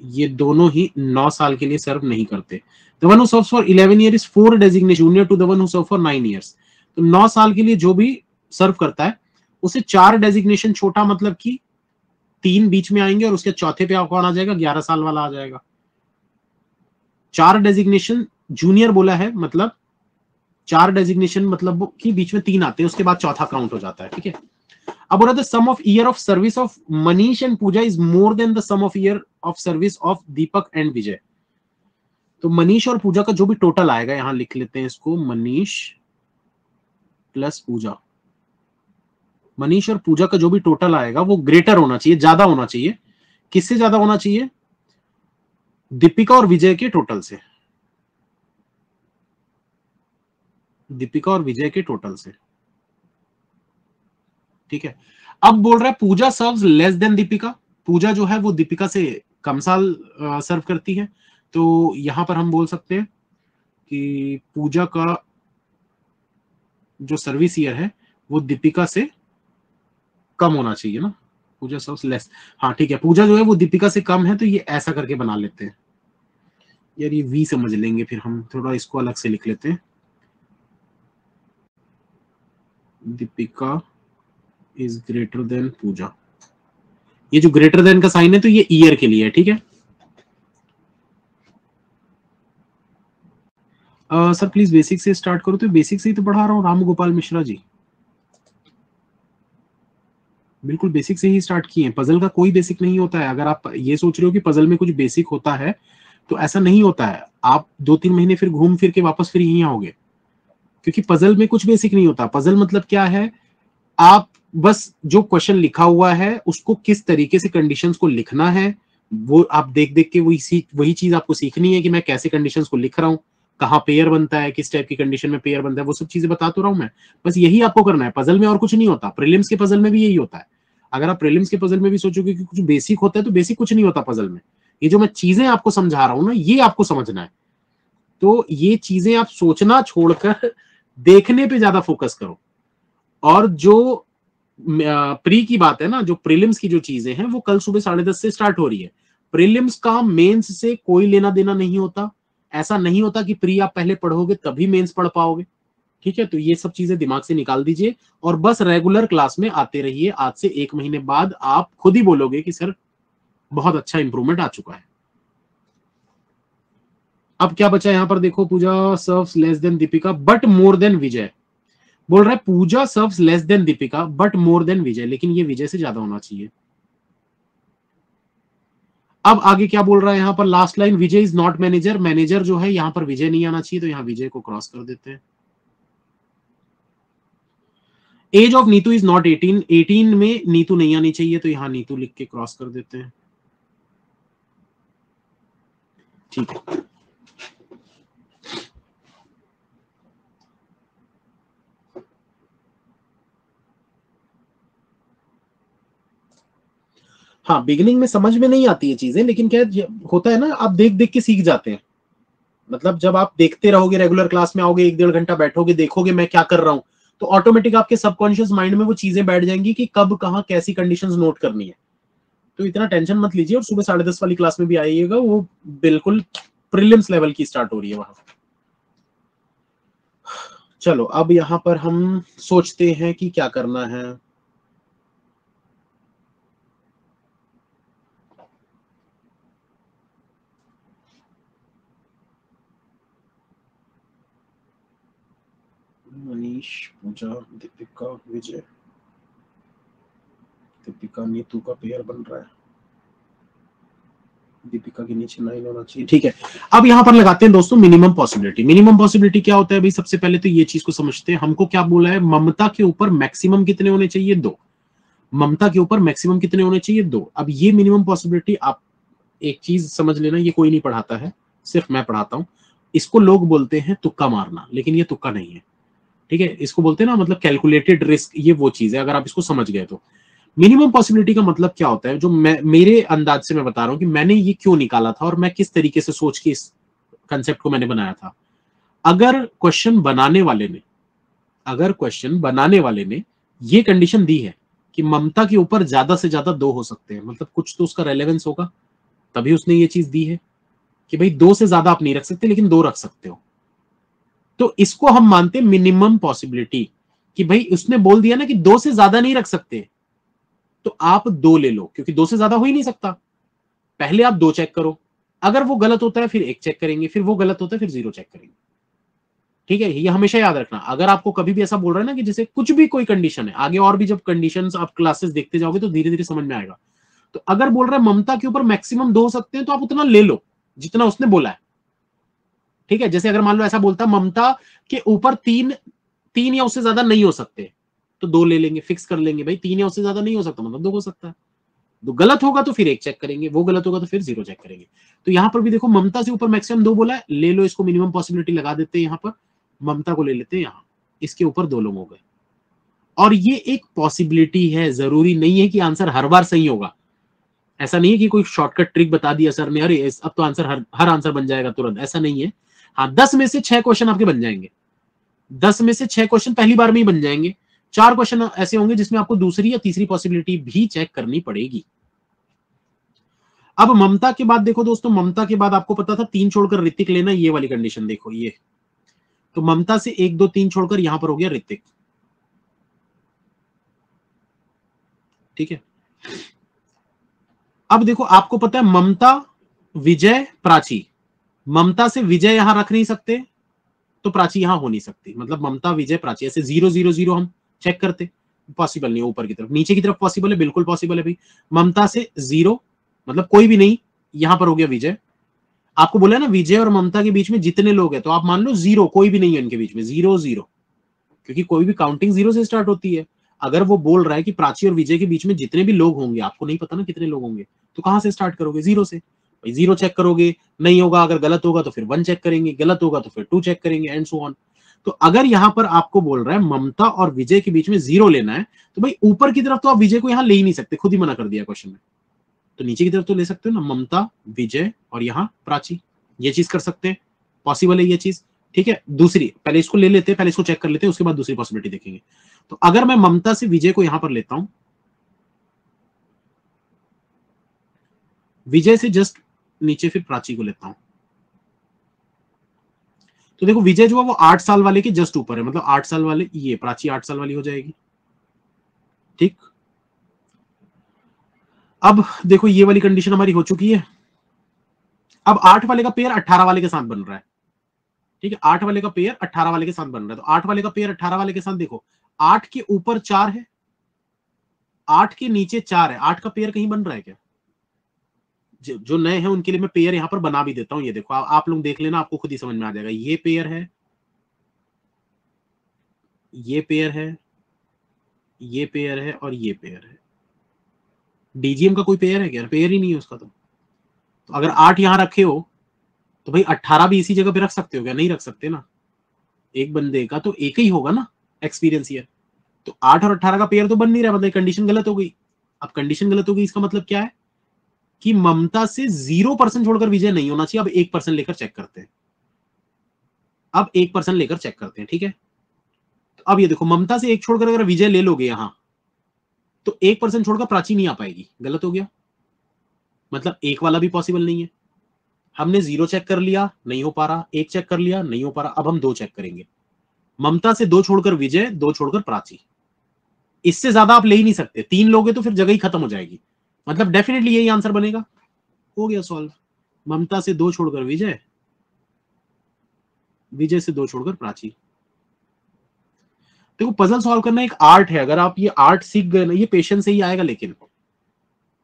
ये दोनों ही 9 साल के लिए सर्व नहीं करते। The one who serves for 11 year is 4 designation junior to the one who serve for 9 years, तो 9 साल के लिए जो भी सर्व करता है उसे 4 डेजिग्नेशन छोटा, मतलब कि 3 बीच में आएंगे और उसके चौथे पे कौन आ जाएगा, 11 साल वाला आ जाएगा। 4 डेजिग्नेशन जूनियर बोला है, मतलब 4 डेजिग्नेशन मतलब कि बीच में 3 आते हैं, उसके बाद चौथा काउंट हो जाता है। ठीक है, अब बोला the sum of year of service of Manish and Pooja is more than the sum of year of service of Deepak and Vijay, तो मनीष और पूजा का जो भी टोटल आएगा, यहां लिख लेते हैं इसको, मनीष प्लस पूजा, मनीष और पूजा का जो भी टोटल आएगा वो ग्रेटर होना चाहिए, ज्यादा होना चाहिए। किससे ज्यादा होना चाहिए, दीपिका और विजय के टोटल से, दीपिका और विजय के टोटल से। ठीक है, अब बोल रहा है Pooja serves less than Deepika, पूजा जो है वो दीपिका से कम साल सर्व करती है, तो यहां पर हम बोल सकते हैं कि पूजा का जो सर्विस ईयर है वो दीपिका से कम होना चाहिए ना, पूजा सर्व्स लेस, हाँ ठीक है, पूजा जो है वो दीपिका से कम है, तो ये ऐसा करके बना लेते हैं यार, ये वी समझ लेंगे, फिर हम थोड़ा इसको अलग से लिख लेते हैं। दीपिका इज ग्रेटर देन पूजा, ये जो ग्रेटर देन का साइन है तो ये ईयर के लिए है, ठीक है। सर प्लीज बेसिक से स्टार्ट करो, तो बेसिक से ही तो पढ़ा रहा हूँ राम गोपाल मिश्रा जी, बिल्कुल बेसिक से ही स्टार्ट किए हैं। पजल का कोई बेसिक नहीं होता है, अगर आप ये सोच रहे हो कि पजल में कुछ बेसिक होता है तो ऐसा नहीं होता है, आप 2-3 महीने फिर घूम फिर के वापस फिर यहीं आओगे, क्योंकि पजल में कुछ बेसिक नहीं होता। पजल मतलब क्या है, आप बस जो क्वेश्चन लिखा हुआ है उसको किस तरीके से कंडीशंस को लिखना है वो आप देख देख के वही चीज आपको सीखनी है कि मैं कैसे कंडीशंस को लिख रहा हूँ, कहाँ पेयर बनता है, किस टाइप की कंडीशन में पेयर बनता है, वो सब चीजें बता तो रहा हूं मैं, बस यही आपको करना है। पजल में और कुछ नहीं होता, प्रीलिम्स के पजल में भी यही होता है। अगर आप प्रीलिम्स के पजल में भी सोचोगे कि कुछ बेसिक होता है, तो बेसिक कुछ नहीं होता पजल में। ये जो मैं चीजें आपको समझा रहा हूं ना, ये आपको समझना है, तो ये चीजें आप सोचना छोड़कर देखने पे ज्यादा फोकस करो। और जो प्री की बात है ना, जो प्रीलिम्स की जो चीजें हैं वो कल सुबह 10:30 से स्टार्ट हो रही है। प्रीलिम्स का मेंस से कोई लेना देना नहीं होता, ऐसा नहीं होता कि प्री आप पहले पढ़ोगे तभी मेंस पढ़ पाओगे, ठीक है। तो ये सब चीजें दिमाग से निकाल दीजिए और बस रेगुलर क्लास में आते रहिए। आज से 1 महीने बाद आप खुद ही बोलोगे कि सर बहुत अच्छा इंप्रूवमेंट आ चुका है। अब क्या बचा यहां पर देखो, Pooja serves less than Deepika but more than Vijay, बोल रहा है Pooja serves less than Deepika but more than Vijay, लेकिन ये विजय से ज्यादा होना चाहिए। अब आगे क्या बोल रहा है यहां पर, last line, Vijay is not manager, manager जो है यहां पर विजय नहीं आना चाहिए, तो यहां विजय को क्रॉस कर देते हैं। Age of Neetu is not 18, 18 में नीतू नहीं आनी चाहिए, तो यहां नीतू लिख के क्रॉस कर देते हैं, ठीक है। हाँ बिगिनिंग में समझ में नहीं आती है चीजें, लेकिन क्या होता है ना, आप देख देख के सीख जाते हैं। मतलब जब आप देखते रहोगे, रेगुलर क्लास में आओगे, 1-1.5 घंटा बैठोगे, देखोगे मैं क्या कर रहा हूं, तो ऑटोमेटिक आपके सबकॉन्शियस माइंड में वो चीजें बैठ जाएंगी कि कब कहां कैसी कंडीशंस नोट करनी है। तो इतना टेंशन मत लीजिए, और सुबह 10:30 वाली क्लास में भी आइएगा, वो बिल्कुल प्रीलिम्स लेवल की स्टार्ट हो रही है वहां। चलो अब यहां पर हम सोचते हैं कि क्या करना है। मनीष, पूजा, दीपिका, विजय, दीपिका नीतू का पेयर बन रहा है, दीपिका के नीचे 9 होना चाहिए, ठीक है। अब यहां पर लगाते हैं दोस्तों मिनिमम पॉसिबिलिटी। मिनिमम पॉसिबिलिटी क्या होता है भाई, सबसे पहले तो ये चीज को समझते हैं, हमको क्या बोला है, ममता के ऊपर मैक्सिमम कितने होने चाहिए, 2। ममता के ऊपर मैक्सिमम कितने होने चाहिए, 2। अब ये मिनिमम पॉसिबिलिटी, आप एक चीज समझ लेना, ये कोई नहीं पढ़ाता है, सिर्फ मैं पढ़ाता हूं। इसको लोग बोलते हैं तुक्का मारना, लेकिन ये तुक्का नहीं है, ठीक है। इसको बोलते हैं ना, मतलब कैलकुलेटेड रिस्क, ये वो चीज है, अगर आप इसको समझ गए तो। मिनिमम पॉसिबिलिटी का मतलब क्या होता है, जो मेरे अंदाज से मैं बता रहा हूं कि मैंने ये क्यों निकाला था और मैं किस तरीके से सोच के इस कंसेप्ट को मैंने बनाया था। अगर क्वेश्चन बनाने वाले ने ये कंडीशन दी है कि ममता के ऊपर ज्यादा से ज्यादा 2 हो सकते हैं, मतलब कुछ तो उसका रेलेवेंस होगा, तभी उसने ये चीज दी है कि भाई 2 से ज्यादा आप नहीं रख सकते, लेकिन 2 रख सकते हो। तो इसको हम मानते हैं मिनिमम पॉसिबिलिटी, कि भाई उसने बोल दिया ना कि 2 से ज्यादा नहीं रख सकते, तो आप 2 ले लो, क्योंकि 2 से ज्यादा हो ही नहीं सकता। पहले आप 2 चेक करो, अगर वो गलत होता है फिर 1 चेक करेंगे, फिर वो गलत होता है फिर 0 चेक करेंगे, ठीक है। ये हमेशा याद रखना। अगर आपको कभी भी ऐसा बोल रहा है ना कि जैसे कुछ भी कोई कंडीशन है, आगे और भी जब कंडीशंस आप क्लासेस देखते जाओगे तो धीरे धीरे समझ में आएगा। तो अगर बोल रहा है ममता के ऊपर मैक्सिमम 2 हो सकते हैं, तो आप उतना ले लो जितना उसने बोला है, ठीक है। जैसे अगर मान लो ऐसा बोलता ममता के ऊपर 3 या उससे ज्यादा नहीं हो सकते, तो 2 ले लेंगे, फिक्स कर लेंगे भाई 3 या उससे ज्यादा नहीं हो सकता, मतलब 2 हो सकता है। तो गलत होगा तो फिर 1 चेक करेंगे, वो गलत होगा तो फिर 0 चेक करेंगे। तो यहां पर भी देखो ममता से ऊपर मैक्सिमम 2 बोला है, ले लो इसको, मिनिमम पॉसिबिलिटी लगा देते हैं, यहां पर ममता को ले लेते हैं, यहां इसके ऊपर 2 लोग हो गए। और ये एक पॉसिबिलिटी है, जरूरी नहीं है कि आंसर हर बार सही होगा। ऐसा नहीं है कि कोई शॉर्टकट ट्रिक बता दिया सर ने, अरे अब तो आंसर हर आंसर बन जाएगा तुरंत, ऐसा नहीं है। हाँ 10 में से 6 क्वेश्चन आपके बन जाएंगे, 10 में से 6 क्वेश्चन पहली बार में ही बन जाएंगे, 4 क्वेश्चन ऐसे होंगे जिसमें आपको दूसरी या तीसरी पॉसिबिलिटी भी चेक करनी पड़ेगी। अब ममता के बाद देखो दोस्तों, ममता के बाद आपको पता था 3 छोड़कर ऋतिक लेना, ये वाली कंडीशन देखो ये, तो ममता से 1 2 3 छोड़कर यहां पर हो गया ऋतिक, ठीक है। अब देखो आपको पता है ममता विजय प्राची, ममता से विजय यहां रख नहीं सकते तो प्राची यहां हो नहीं सकती, मतलब ममता विजय प्राची ऐसे 0 0 0 हम चेक करते, पॉसिबल नहीं है। ऊपर की तरफ, नीचे की तरफ पॉसिबल है, बिल्कुल पॉसिबल है भाई। ममता से 0 मतलब कोई भी नहीं, यहां पर हो गया विजय। आपको बोला ना विजय और ममता के बीच में जितने लोग हैं, तो आप मान लो 0 कोई भी नहीं है इनके बीच में, 0 0, क्योंकि कोई भी काउंटिंग 0 से स्टार्ट होती है। अगर वो बोल रहा है कि प्राची और विजय के बीच में जितने भी लोग होंगे, आपको नहीं पता ना कितने लोग होंगे, तो कहां से स्टार्ट करोगे? 0 से। भाई 0 चेक करोगे, नहीं होगा, अगर गलत होगा तो फिर 1 चेक करेंगे, गलत होगा तो फिर 2 चेक करेंगे, एंड सो ऑन। तो अगर यहां पर आपको बोल रहा है ममता और विजय के बीच में 0 लेना है, तो भाई ऊपर की तरफ तो आप विजय को यहां ले ही नहीं सकते, खुद ही मना कर दिया क्वेश्चन में। तो नीचे की तरफ तो ले सकते हो ना, ममता विजय और यहां प्राची, ये चीज कर सकते हैं, पॉसिबल है ये चीज, ठीक है। दूसरी, पहले इसको ले लेते हैं, पहले इसको चेक कर लेते हैं, उसके बाद दूसरी पॉसिबिलिटी देखेंगे। तो अगर मैं ममता से विजय को यहां पर लेता हूं, विजय से जस्ट नीचे फिर प्राची को लेता हूं, तो देखो विजय जो है वो 8 साल वाले के जस्ट ऊपर है, मतलब 8 साल वाले, ये प्राची 8 साल वाली हो जाएगी, ठीक। अब देखो ये वाली कंडीशन हमारी हो चुकी है। अब 8 वाले का पेयर 18 वाले के साथ बन रहा है, ठीक है। 8 वाले का पेयर 18 वाले के साथ बन रहा है, तो 8 वाले का पेयर 18 वाले के साथ देखो, 8 के ऊपर 4 है, 8 के नीचे 4 है, 8 का पेयर कहीं बन रहा है क्या? जो नए हैं उनके लिए मैं पेयर यहां पर बना भी देता हूं, ये देखो आप लोग देख लेना, आपको खुद ही समझ में आ जाएगा। ये पेयर है, ये पेयर है, ये पेयर है और ये पेयर है। डीजीएम का कोई पेयर है क्या? पेयर ही नहीं है उसका। तो अगर 8 यहां रखे हो तो भाई 18 भी इसी जगह पे रख सकते हो क्या? नहीं रख सकते ना, एक बंदे का तो एक ही होगा ना एक्सपीरियंस ईयर। तो 8 और 18 का पेयर तो बन नहीं रहा, मतलब कंडीशन गलत हो गई। अब कंडीशन गलत हो गई, इसका मतलब क्या है कि ममता से 0% छोड़कर विजय नहीं होना चाहिए। अब 1% लेकर चेक करते हैं, अब 1% लेकर चेक करते हैं, ठीक है। तो अब ये देखो, ममता से 1 छोड़कर अगर विजय ले लोगे यहां, तो 1% छोड़कर प्राची नहीं आ पाएगी, गलत हो गया, मतलब 1 वाला भी पॉसिबल नहीं है। हमने 0 चेक कर लिया, नहीं हो पा रहा, 1 चेक कर लिया, नहीं हो पा रहा, अब हम 2 चेक करेंगे। ममता से 2 छोड़कर विजय, 2 छोड़कर प्राची, इससे ज्यादा आप ले ही नहीं सकते। 3 लोगे तो फिर जगह ही खत्म हो जाएगी, मतलब डेफिनेटली यही आंसर बनेगा। हो गया सॉल्व, ममता से 2 छोड़कर विजय, विजय से 2 छोड़कर प्राची। देखो पजल सॉल्व करना एक आर्ट है, अगर आप ये आर्ट सीख गए ना, ये पेशेंस से ही आएगा। लेकिन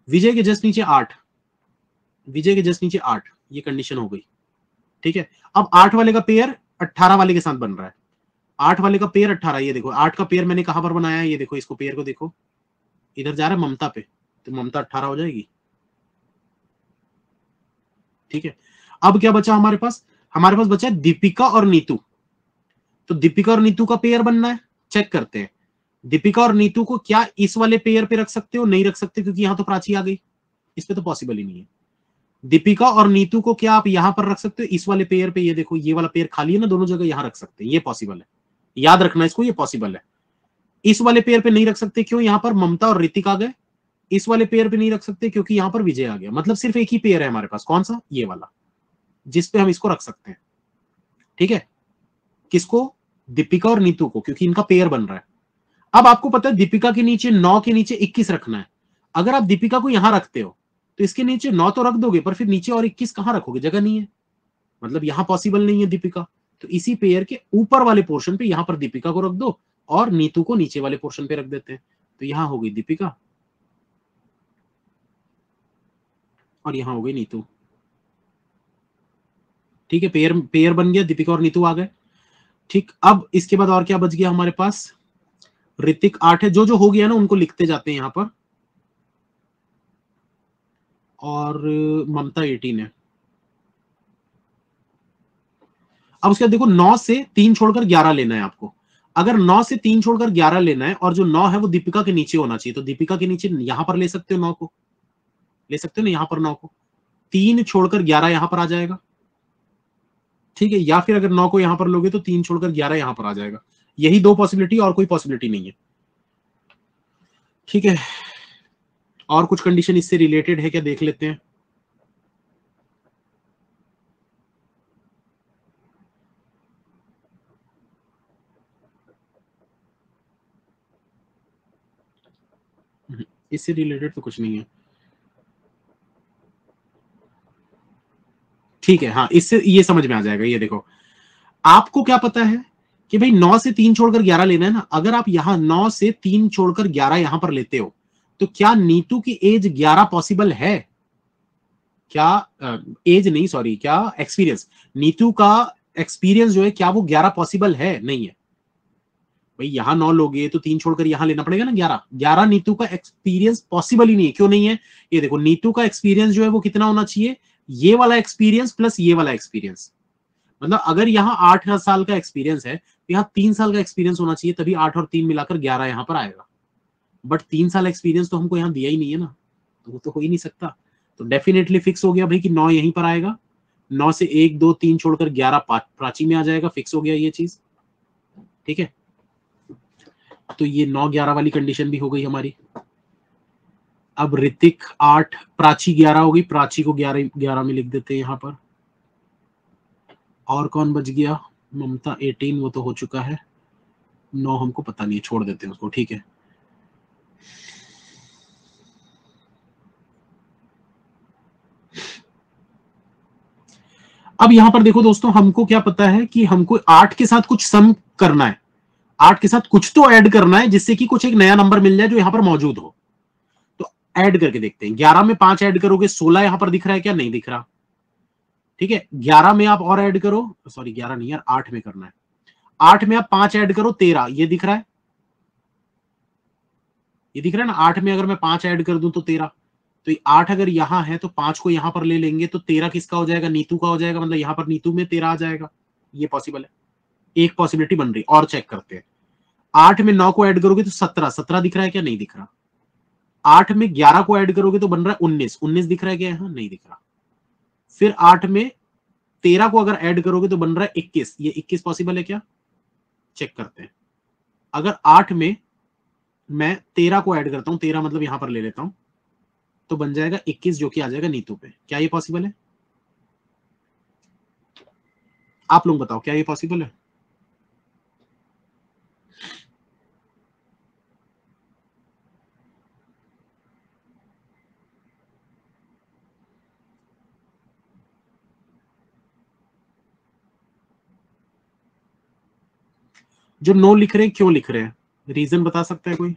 विजय के जस्ट नीचे 8, विजय के जस्ट नीचे 8, ये कंडीशन हो गई, ठीक है। अब 8 वाले का पेयर 18 वाले के साथ बन रहा है, 8 वाले का पेयर 18, ये देखो 8 का पेयर मैंने कहां पर बनाया है, ये देखो, इसको पेयर को देखो, इधर जा रहा है ममता पे, तो ममता 18 हो जाएगी, ठीक है। अब क्या बचा हमारे पास? हमारे पास बचा दीपिका और नीतू। तो दीपिका और नीतू का पेयर बनना है, चेक करते हैं। दीपिका और नीतू को क्या इस वाले पेयर पे रख सकते हो? नहीं रख सकते, क्योंकि यहां तो प्राची आ गई, इस पे तो पॉसिबल ही नहीं है। दीपिका और नीतू को क्या आप यहां पर रख सकते हो इस वाले पेयर पे? ये देखो, ये वाला पेयर खाली है ना, दोनों जगह यहां रख सकते हैं, ये पॉसिबल है, याद रखना इसको, ये पॉसिबल है। इस वाले पेयर पे नहीं रख सकते, क्यों? यहां पर ममता और ऋतिक आ गए। इस वाले पेयर पे नहीं रख सकते क्योंकि यहां पर विजय आ गया, मतलब सिर्फ एक ही पेयर है हमारे पास, कौन सा? ये वाला, जिसपे हम इसको रख सकते हैं, ठीक है। किसको? दीपिका और नीतू को, क्योंकि इनका पेयर बन रहा है। अब आपको पता है दीपिका के नीचे 9 के नीचे 21 रखना है। अगर आप दीपिका को यहां रखते हो तो इसके नीचे 9 तो रख दोगे, पर फिर नीचे और 21 कहां रखोगे? जगह नहीं है, मतलब यहां पॉसिबल नहीं है दीपिका। तो इसी पेयर के ऊपर वाले पोर्शन पे यहां पर दीपिका को रख दो और नीतू को नीचे वाले पोर्शन पे रख देते हैं। तो यहां हो गई दीपिका और यहां हो गई नीतू, ठीक है। पेयर पेयर बन गया, दीपिका और नीतू आ गए, ठीक। अब इसके बाद और क्या बच गया हमारे पास? ऋतिक 8 है, जो जो हो गया ना उनको लिखते जाते हैं यहां पर, और ममता 18 है। अब उसके बाद देखो 9 से 3 छोड़कर 11 लेना है आपको। अगर 9 से 3 छोड़कर 11 लेना है और जो 9 है वो दीपिका के नीचे होना चाहिए, तो दीपिका के नीचे यहां पर ले सकते हो 9 को, ले सकते हो ना यहां पर 9 को, 3 छोड़कर 11 यहां पर आ जाएगा, ठीक है। या फिर अगर 9 को यहां पर लोगे तो 3 छोड़कर 11 यहां पर आ जाएगा। यही 2 पॉसिबिलिटी, और कोई पॉसिबिलिटी नहीं है। ठीक है, और कुछ कंडीशन इससे रिलेटेड है क्या, देख लेते हैं। इससे रिलेटेड तो कुछ नहीं है। ठीक है, हाँ, इससे ये समझ में आ जाएगा। ये देखो, आपको क्या पता है कि भाई 9 से 3 छोड़कर 11 लेना है ना। अगर आप यहां 9 से 3 छोड़कर 11 यहां पर लेते हो, तो क्या नीतू की एज 11 पॉसिबल है? क्या एज नहीं, सॉरी, क्या एक्सपीरियंस, नीतू का एक्सपीरियंस जो है, क्या वो 11 पॉसिबल है? नहीं है भाई। यहां 9 लोगे तो 3 छोड़कर यहां लेना पड़ेगा ना 11। 11 नीतू का एक्सपीरियंस पॉसिबल ही नहीं है। क्यों नहीं है? ये देखो, नीतू का एक्सपीरियंस जो है वो कितना होना चाहिए, ये वाला एक्सपीरियंस प्लस ये वाला एक्सपीरियंस। मतलब अगर यहाँ 8 साल का एक्सपीरियंस है तो यहाँ 3 साल का एक्सपीरियंस होना चाहिए, तभी 8 और 3 मिलाकर 11 यहाँ पर आएगा। बट 3 साल एक्सपीरियंस तो हमको यहाँ दिया ही नहीं है ना, तो वो तो हो ही नहीं सकता। तो डेफिनेटली फिक्स हो गया भाई कि 9 यहीं पर आएगा। 9 से 1 2 3 छोड़कर 11 प्राची में आ जाएगा। फिक्स हो गया ये चीज। ठीक है, तो ये 9 11 वाली कंडीशन भी हो गई हमारी। अब ऋतिक 8, प्राची 11 होगी। प्राची को 11 11 में लिख देते हैं यहाँ पर। और कौन बच गया? ममता 18, वो तो हो चुका है। 9 हमको पता नहीं है, छोड़ देते हैं उसको। ठीक है, अब यहां पर देखो दोस्तों, हमको क्या पता है कि हमको 8 के साथ कुछ सम करना है। 8 के साथ कुछ तो ऐड करना है, जिससे कि कुछ एक नया नंबर मिल जाए जो यहां पर मौजूद हो। तो ऐड करके देखते हैं। 11 में 5 ऐड करोगे, 16 यहां पर दिख रहा है क्या? नहीं दिख रहा। ठीक है, 11 में आप और ऐड करो, सॉरी 11 नहीं यार, 8 में करना है। 8 में आप 5 ऐड करो, 13, ये दिख रहा है। ये दिख रहा है ना। 8 में अगर मैं 5 ऐड कर दूं तो 13। तो 8 अगर यहां है तो 5 को यहां पर ले लेंगे, तो 13 किसका हो जाएगा? नीतू का हो जाएगा। मतलब यहां पर नीतू में 13 आ जाएगा। ये पॉसिबल है। एक पॉसिबिलिटी बन रही, और चेक करते हैं। 8 में 9 को ऐड करोगे तो 17, 17 दिख रहा है क्या? नहीं दिख रहा। 8 में 11 को ऐड करोगे तो बन रहा है 19, 19 दिख रहा है क्या? यहां नहीं दिख रहा। फिर 8 में 13 को अगर ऐड करोगे तो बन रहा है 21, ये 21 पॉसिबल है क्या? चेक करते हैं। अगर 8 में मैं 13 को ऐड करता हूं, 13 मतलब यहां पर ले लेता हूं, तो बन जाएगा 21, जो कि आ जाएगा नीतू पे। क्या ये पॉसिबल है? आप लोग बताओ, क्या ये पॉसिबल है? जो नो लिख रहे हैं, क्यों लिख रहे हैं? रीजन बता सकता है कोई?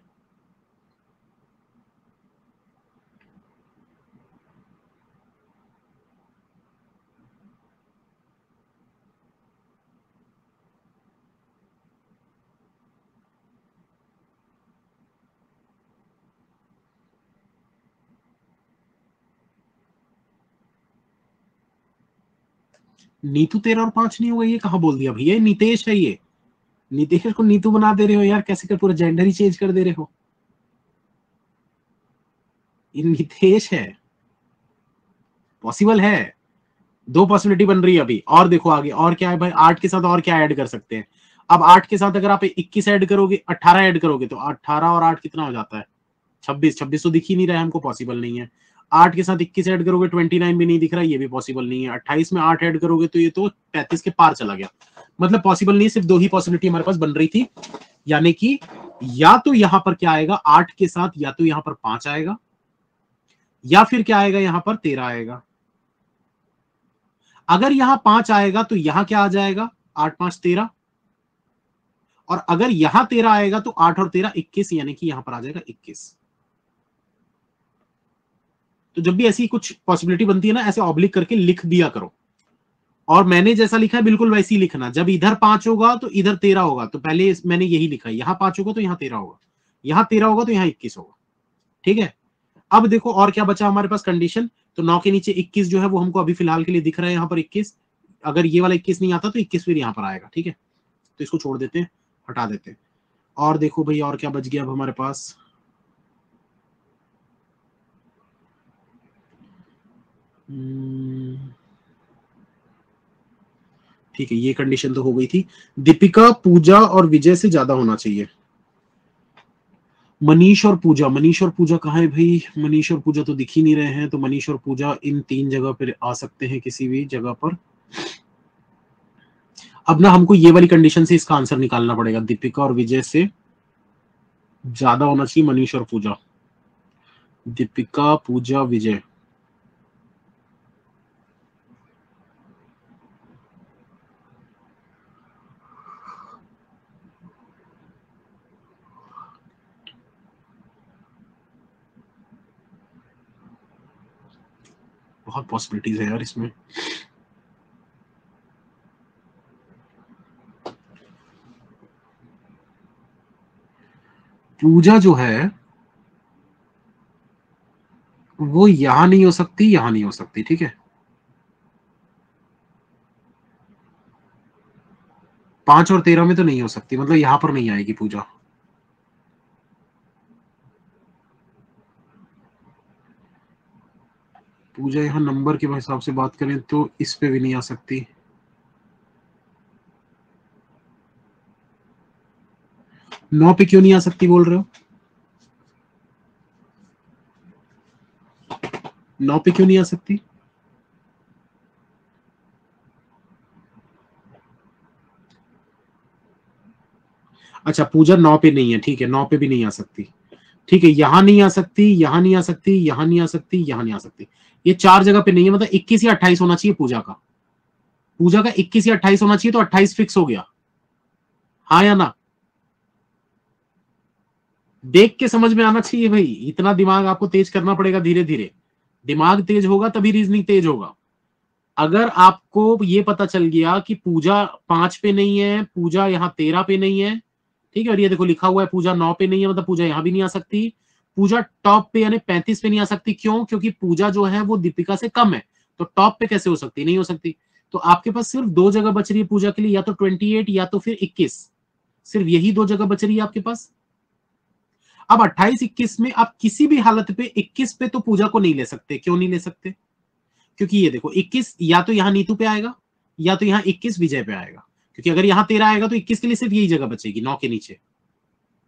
नीतू 13 और 5 नहीं होगा, ये कहां बोल दिया भैया? नितेश है ये। नितेश को नीतू बना दे रहे हो यार, कैसे कर पूरा जेंडर ही चेंज कर दे रहे हो। ये नितेश है। पॉसिबल है। दो पॉसिबिलिटी बन रही है अभी। और देखो आगे और क्या है भाई। 8 के साथ और क्या ऐड कर सकते हैं? अब 8 के साथ अगर आप 21 ऐड करोगे, 18 ऐड करोगे, तो 18 और 8 कितना हो जाता है? 26। 26 तो दिख ही नहीं रहा है हमको, पॉसिबल नहीं है। 8 के साथ 21 ऐड करोगे, 29 भी नहीं दिख रहा है, ये भी पॉसिबल नहीं है। 28 में 8 ऐड करोगे तो ये तो 35 के पार चला गया। मतलब पॉसिबल नहीं है। सिर्फ दो ही पॉसिबिलिटी हमारे पास बन रही थी, यानी कि या तो यहां पर क्या आएगा 8 के साथ, या तो यहां पर 5 आएगा, या फिर क्या आएगा यहां पर 13 आएगा। अगर यहां 5 आएगा तो यहां क्या आ जाएगा? 8 5 13। और अगर यहां 13 आएगा तो 8 और 13 21, यानी कि यहां पर आ जाएगा 21। तो जब भी ऐसी कुछ पॉसिबिलिटी बनती है ना, ऐसे ऑब्लिक करके लिख दिया करो। और मैंने जैसा लिखा है बिल्कुल वैसे ही लिखना। जब इधर 5 होगा तो इधर 13 होगा, तो पहले मैंने यही लिखा है। यहां 5 होगा तो यहां 13 होगा, यहां 13 होगा तो यहां 21 होगा। ठीक है, अब देखो और क्या बचा हमारे पास कंडीशन। तो 9 के नीचे 21 जो है वो हमको अभी फिलहाल के लिए दिख रहा है यहां पर 21। अगर ये वाला 21 नहीं आता तो 21 फिर यहां पर आएगा। ठीक है, तो इसको छोड़ देते हैं, हटा देते हैं। और देखो भाई और क्या बच गया अब हमारे पास। ठीक है, ये कंडीशन तो हो गई थी। दीपिका पूजा और विजय से ज्यादा होना चाहिए। मनीष और पूजा, मनीष और पूजा कहाँ है भाई? मनीष और पूजा तो दिख ही नहीं रहे हैं, तो मनीष और पूजा इन 3 जगह पर आ सकते हैं, किसी भी जगह पर। अब ना हमको ये वाली कंडीशन से इसका आंसर निकालना पड़ेगा, दीपिका और विजय से ज्यादा होना चाहिए मनीष और पूजा। दीपिका, पूजा, विजय। बहुत पॉसिबिलिटीज है यार इसमें। पूजा जो है वो यहां नहीं हो सकती, यहां नहीं हो सकती, ठीक है। 5 और 13 में तो नहीं हो सकती, मतलब यहां पर नहीं आएगी पूजा। पूजा यहाँ नंबर के हिसाब से बात करें तो इस पे भी नहीं आ सकती। नौ पे क्यों नहीं आ सकती बोल रहे हो? 9 पे क्यों नहीं आ सकती? अच्छा, पूजा 9 पे नहीं है, ठीक है, 9 पे भी नहीं आ सकती, ठीक है। यहां नहीं आ सकती, यहां नहीं आ सकती, यहां नहीं आ सकती, यहां नहीं आ सकती। ये 4 जगह पे नहीं है, मतलब 21 या 28 होना चाहिए पूजा का। पूजा का 21 या 28 होना चाहिए, तो 28 फिक्स हो गया। हाँ या ना? देख के समझ में आना चाहिए भाई, इतना दिमाग आपको तेज करना पड़ेगा धीरे धीरे। दिमाग तेज होगा तभी रीजनिंग तेज होगा। अगर आपको ये पता चल गया कि पूजा 5 पे नहीं है, पूजा यहाँ 13 पे नहीं है, ठीक है, और ये देखो लिखा हुआ है पूजा 9 पे नहीं है, मतलब पूजा यहां भी नहीं आ सकती। पूजा टॉप पे यानी 35 पे नहीं आ सकती, क्यों? क्योंकि पूजा जो है वो दीपिका से कम है, तो टॉप पे कैसे हो सकती? नहीं हो सकती। तो आपके पास सिर्फ 2 जगह बच रही है पूजा के लिए, या तो 28 या तो फिर 21। सिर्फ यही 2 जगह बच रही है आपके पास। अब 28-21 में आप किसी भी हालत पे 21 पे तो पूजा को नहीं ले सकते। क्यों नहीं ले सकते? क्योंकि ये देखो 21 या तो यहां नीतू पे आएगा, या तो यहां 21 विजय पे आएगा। क्योंकि अगर यहां 13 आएगा तो 21 के लिए सिर्फ यही जगह बचेगी, 9 के नीचे।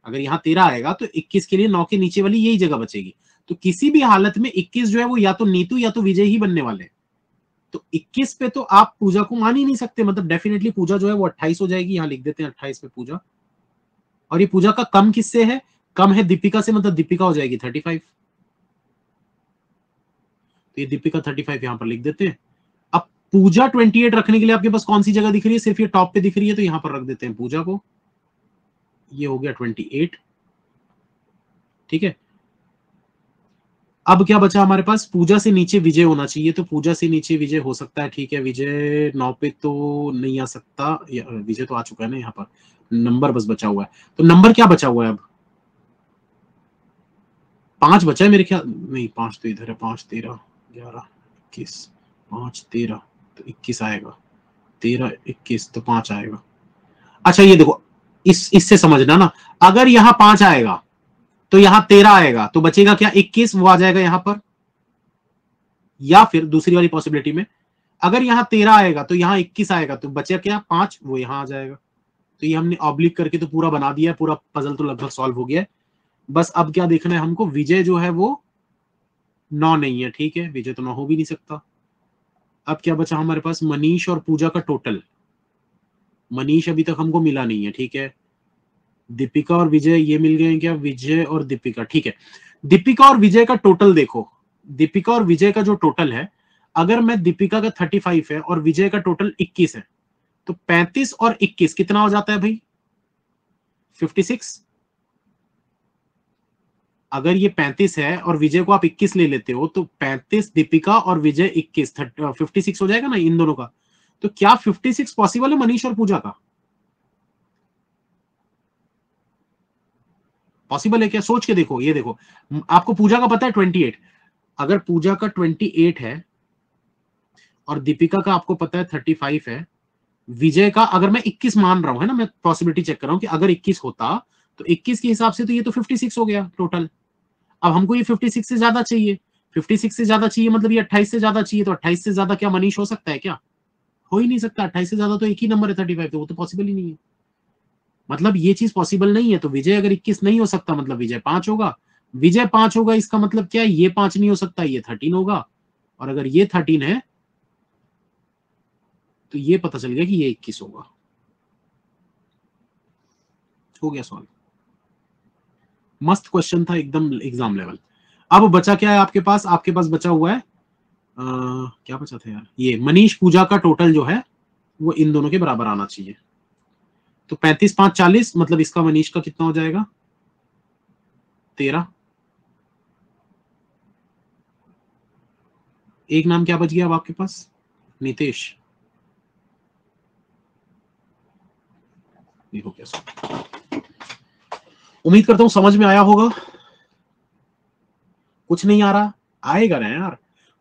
अगर यहां 13 आएगा तो 21 के लिए 9 के नीचे वाली यही जगह बचेगी। तो किसी भी हालत में 21 जो है वो या तो नीतू या तो विजय ही बनने वाले हैं। तो 21 पे तो आप पूजा को मान ही नहीं सकते, मतलब डेफिनेटली पूजा जो है वो 28 हो जाएगी। यहां लिख देते हैं 28 पे पूजा। और ये पूजा का कम किससे है? कम है दीपिका से, मतलब दीपिका हो जाएगी 35। तो ये दीपिका 35 यहां पर लिख देते हैं। अब पूजा 28 रखने के लिए आपके पास कौन सी जगह दिख रही है? सिर्फ ये टॉप पे दिख रही है, तो यहां पर रख देते हैं पूजा को। ये हो गया 28, ठीक है। अब क्या बचा हमारे पास? पूजा से नीचे विजय होना चाहिए, तो पूजा से नीचे विजय हो सकता है, ठीक है। विजय 9 पे तो नहीं आ सकता, विजय तो आ चुका है ना यहाँ पर। नंबर बस बचा हुआ है, तो नंबर क्या बचा हुआ है अब? 5 बचा है मेरे ख्याल नहीं, 5 तो इधर है। 5, 13, 11, 21, 5, 13 तो 21 आएगा। 13, 21 तो 5 आएगा। अच्छा ये देखो, इससे समझना ना, अगर यहाँ 5 आएगा तो यहाँ 13 आएगा, तो बचेगा क्या? 21, वो आ जाएगा यहां पर। या फिर दूसरी वाली पॉसिबिलिटी में, अगर यहाँ 13 आएगा तो यहाँ 21 आएगा, तो बचे क्या? 5, वो यहां आ जाएगा। तो ये हमने ऑब्लिक करके तो पूरा बना दिया है, पूरा पजल तो लगभग सॉल्व हो गया है। बस अब क्या देखना है हमको? विजय जो है वो 9 नहीं है, ठीक है, विजय तो 9 हो भी नहीं सकता। अब क्या बचा हमारे पास? मनीष और पूजा का टोटल। मनीष अभी तक हमको मिला नहीं है, ठीक है। दीपिका और विजय ये मिल गए हैं क्या? विजय और दीपिका, ठीक है। दीपिका और विजय का टोटल देखो, दीपिका और विजय का जो टोटल है, अगर मैं दीपिका का 35 है और विजय का टोटल 21 है, तो 35 और 21 कितना हो जाता है भाई? 56। अगर ये 35 है और विजय को आप 21 ले लेते हो, तो 35 दीपिका और विजय 21, 56 हो जाएगा ना इन दोनों का। तो क्या 56 पॉसिबल है मनीष और पूजा का? पॉसिबल है क्या? सोच के देखो, ये देखो, आपको पूजा का पता है 28। अगर पूजा का 28 है और दीपिका का आपको पता है 35 है, विजय का अगर मैं 21 मान रहा हूं, है ना, मैं पॉसिबिलिटी चेक कर रहा हूं कि अगर 21 होता तो 21 के हिसाब से तो ये तो 56 हो गया टोटल। अब हमको ये 56 से ज्यादा चाहिए। 56 से ज्यादा चाहिए मतलब ये 28 से ज्यादा चाहिए, तो 28 से ज्यादा क्या मनीष हो सकता है क्या? हो ही नहीं सकता। 28 से ज्यादा तो एक ही नंबर है 35, तो वो तो पॉसिबल ही नहीं है। मतलब ये चीज पॉसिबल नहीं है। तो विजय अगर 21 नहीं हो सकता मतलब विजय 5 होगा, विजय 5 होगा इसका मतलब क्या है, ये 5 नहीं हो सकता, ये 13 होगा, और अगर ये 13 है तो ये पता चल गया कि ये 21 होगा। हो गया सॉल्व। मस्त क्वेश्चन था एकदम एग्जाम लेवल। अब बचा क्या है आपके पास, आपके पास बचा हुआ है क्या बचा था यार, ये मनीष पूजा का टोटल जो है वो इन दोनों के बराबर आना चाहिए। तो 35 5 40 मतलब इसका मनीष का कितना हो जाएगा 13। एक नाम क्या बच गया अब आपके पास, नितेश। देखो कैसे, उम्मीद करता हूं समझ में आया होगा। कुछ नहीं आ रहा, आएगा ना यार,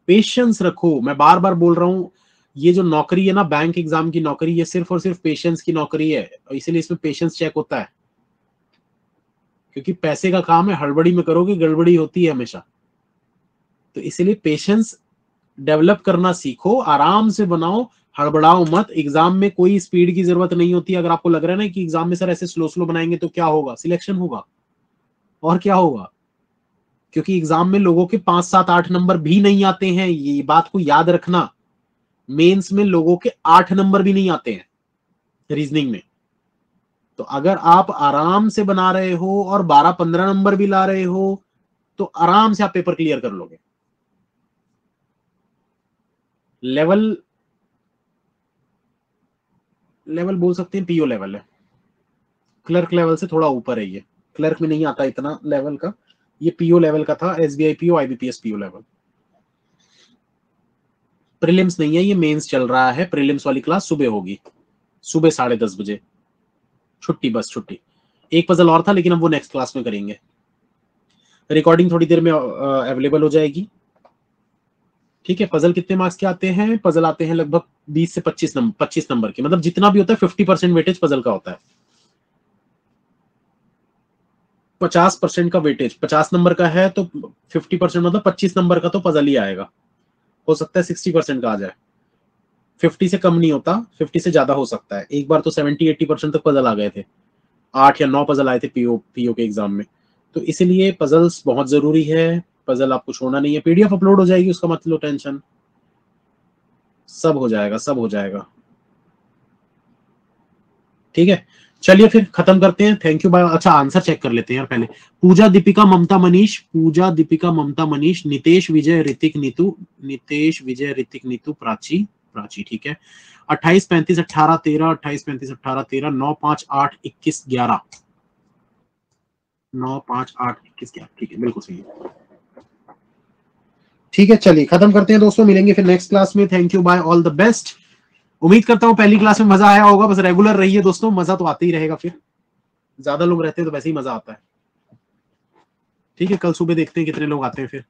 पेशेंस रखो। मैं बार बार बोल रहा हूं, ये जो नौकरी है ना बैंक एग्जाम की नौकरी, ये सिर्फ और सिर्फ पेशेंस की नौकरी है, इसीलिए इसमें पेशेंस चेक होता है। क्योंकि पैसे का काम है, हड़बड़ी में करोगे गड़बड़ी होती है हमेशा। तो इसीलिए पेशेंस डेवलप करना सीखो, आराम से बनाओ, हड़बड़ाओ मत। एग्जाम में कोई स्पीड की जरूरत नहीं होती। अगर आपको लग रहा है ना कि एग्जाम में सर ऐसे स्लो स्लो बनाएंगे तो क्या होगा, सिलेक्शन होगा और क्या होगा। क्योंकि एग्जाम में लोगों के 5 7 8 नंबर भी नहीं आते हैं, ये बात को याद रखना। मेंस में लोगों के 8 नंबर भी नहीं आते हैं रीजनिंग में। तो अगर आप आराम से बना रहे हो और 12 15 नंबर भी ला रहे हो तो आराम से आप पेपर क्लियर कर लोगे। लेवल लेवल बोल सकते हैं पीओ लेवल है, क्लर्क लेवल से थोड़ा ऊपर है ये। क्लर्क में नहीं आता इतना लेवल का, ये पीओ लेवल का था, SBI PO IBPS PO level. Prelims नहीं है ये, मेंस चल रहा है। प्रीलिम्स वाली क्लास सुबह होगी, सुबह 10:30 बजे। छुट्टी, बस छुट्टी। एक पजल और था लेकिन अब वो नेक्स्ट क्लास में करेंगे। रिकॉर्डिंग थोड़ी देर में अवेलेबल हो जाएगी। ठीक है। पजल कितने मार्क्स के आते हैं, पजल आते हैं लगभग 20 से 25 नंबर के, मतलब जितना भी होता है 50% वेटेज पजल का होता है। 50% का वेटेज, 50 नंबर का है तो 50% मतलब 25 नंबर का तो पजल ही आएगा। हो सकता है 60% का आ जाए, 50 से कम नहीं होता, 50 से ज्यादा हो सकता है। एक बार तो 70-80% तक पजल आ गए थे, 8 या 9 पजल आए थे पीओ के एग्जाम में। तो इसीलिए पजल्स बहुत जरूरी है, पजल आपको छोड़ना नहीं है। पीडीएफ अपलोड हो जाएगी, उसका मत लो टेंशन, सब हो जाएगा, सब हो जाएगा। ठीक है, चलिए फिर खत्म करते हैं। Thank you bye. अच्छा आंसर चेक कर लेते हैं यार पहले। पूजा दीपिका ममता मनीष, पूजा दीपिका ममता मनीष, नितेश विजय ऋतिक नीतू, नितेश विजय ऋतिक नीतू, प्राची, प्राची ठीक है। 28 35 18 13, 28 35 18 13, 9 5 8 21 11, 9 5 8 21 11, ठीक है बिल्कुल सही है। ठीक है चलिए खत्म करते हैं दोस्तों, मिलेंगे फिर नेक्स्ट क्लास में। Thank you bye, all the best. उम्मीद करता हूं पहली क्लास में मजा आया होगा, बस रेगुलर रहिए दोस्तों, मजा तो आता ही रहेगा। फिर ज्यादा लोग रहते हैं तो वैसे ही मजा आता है। ठीक है, कल सुबह देखते हैं कितने लोग आते हैं फिर।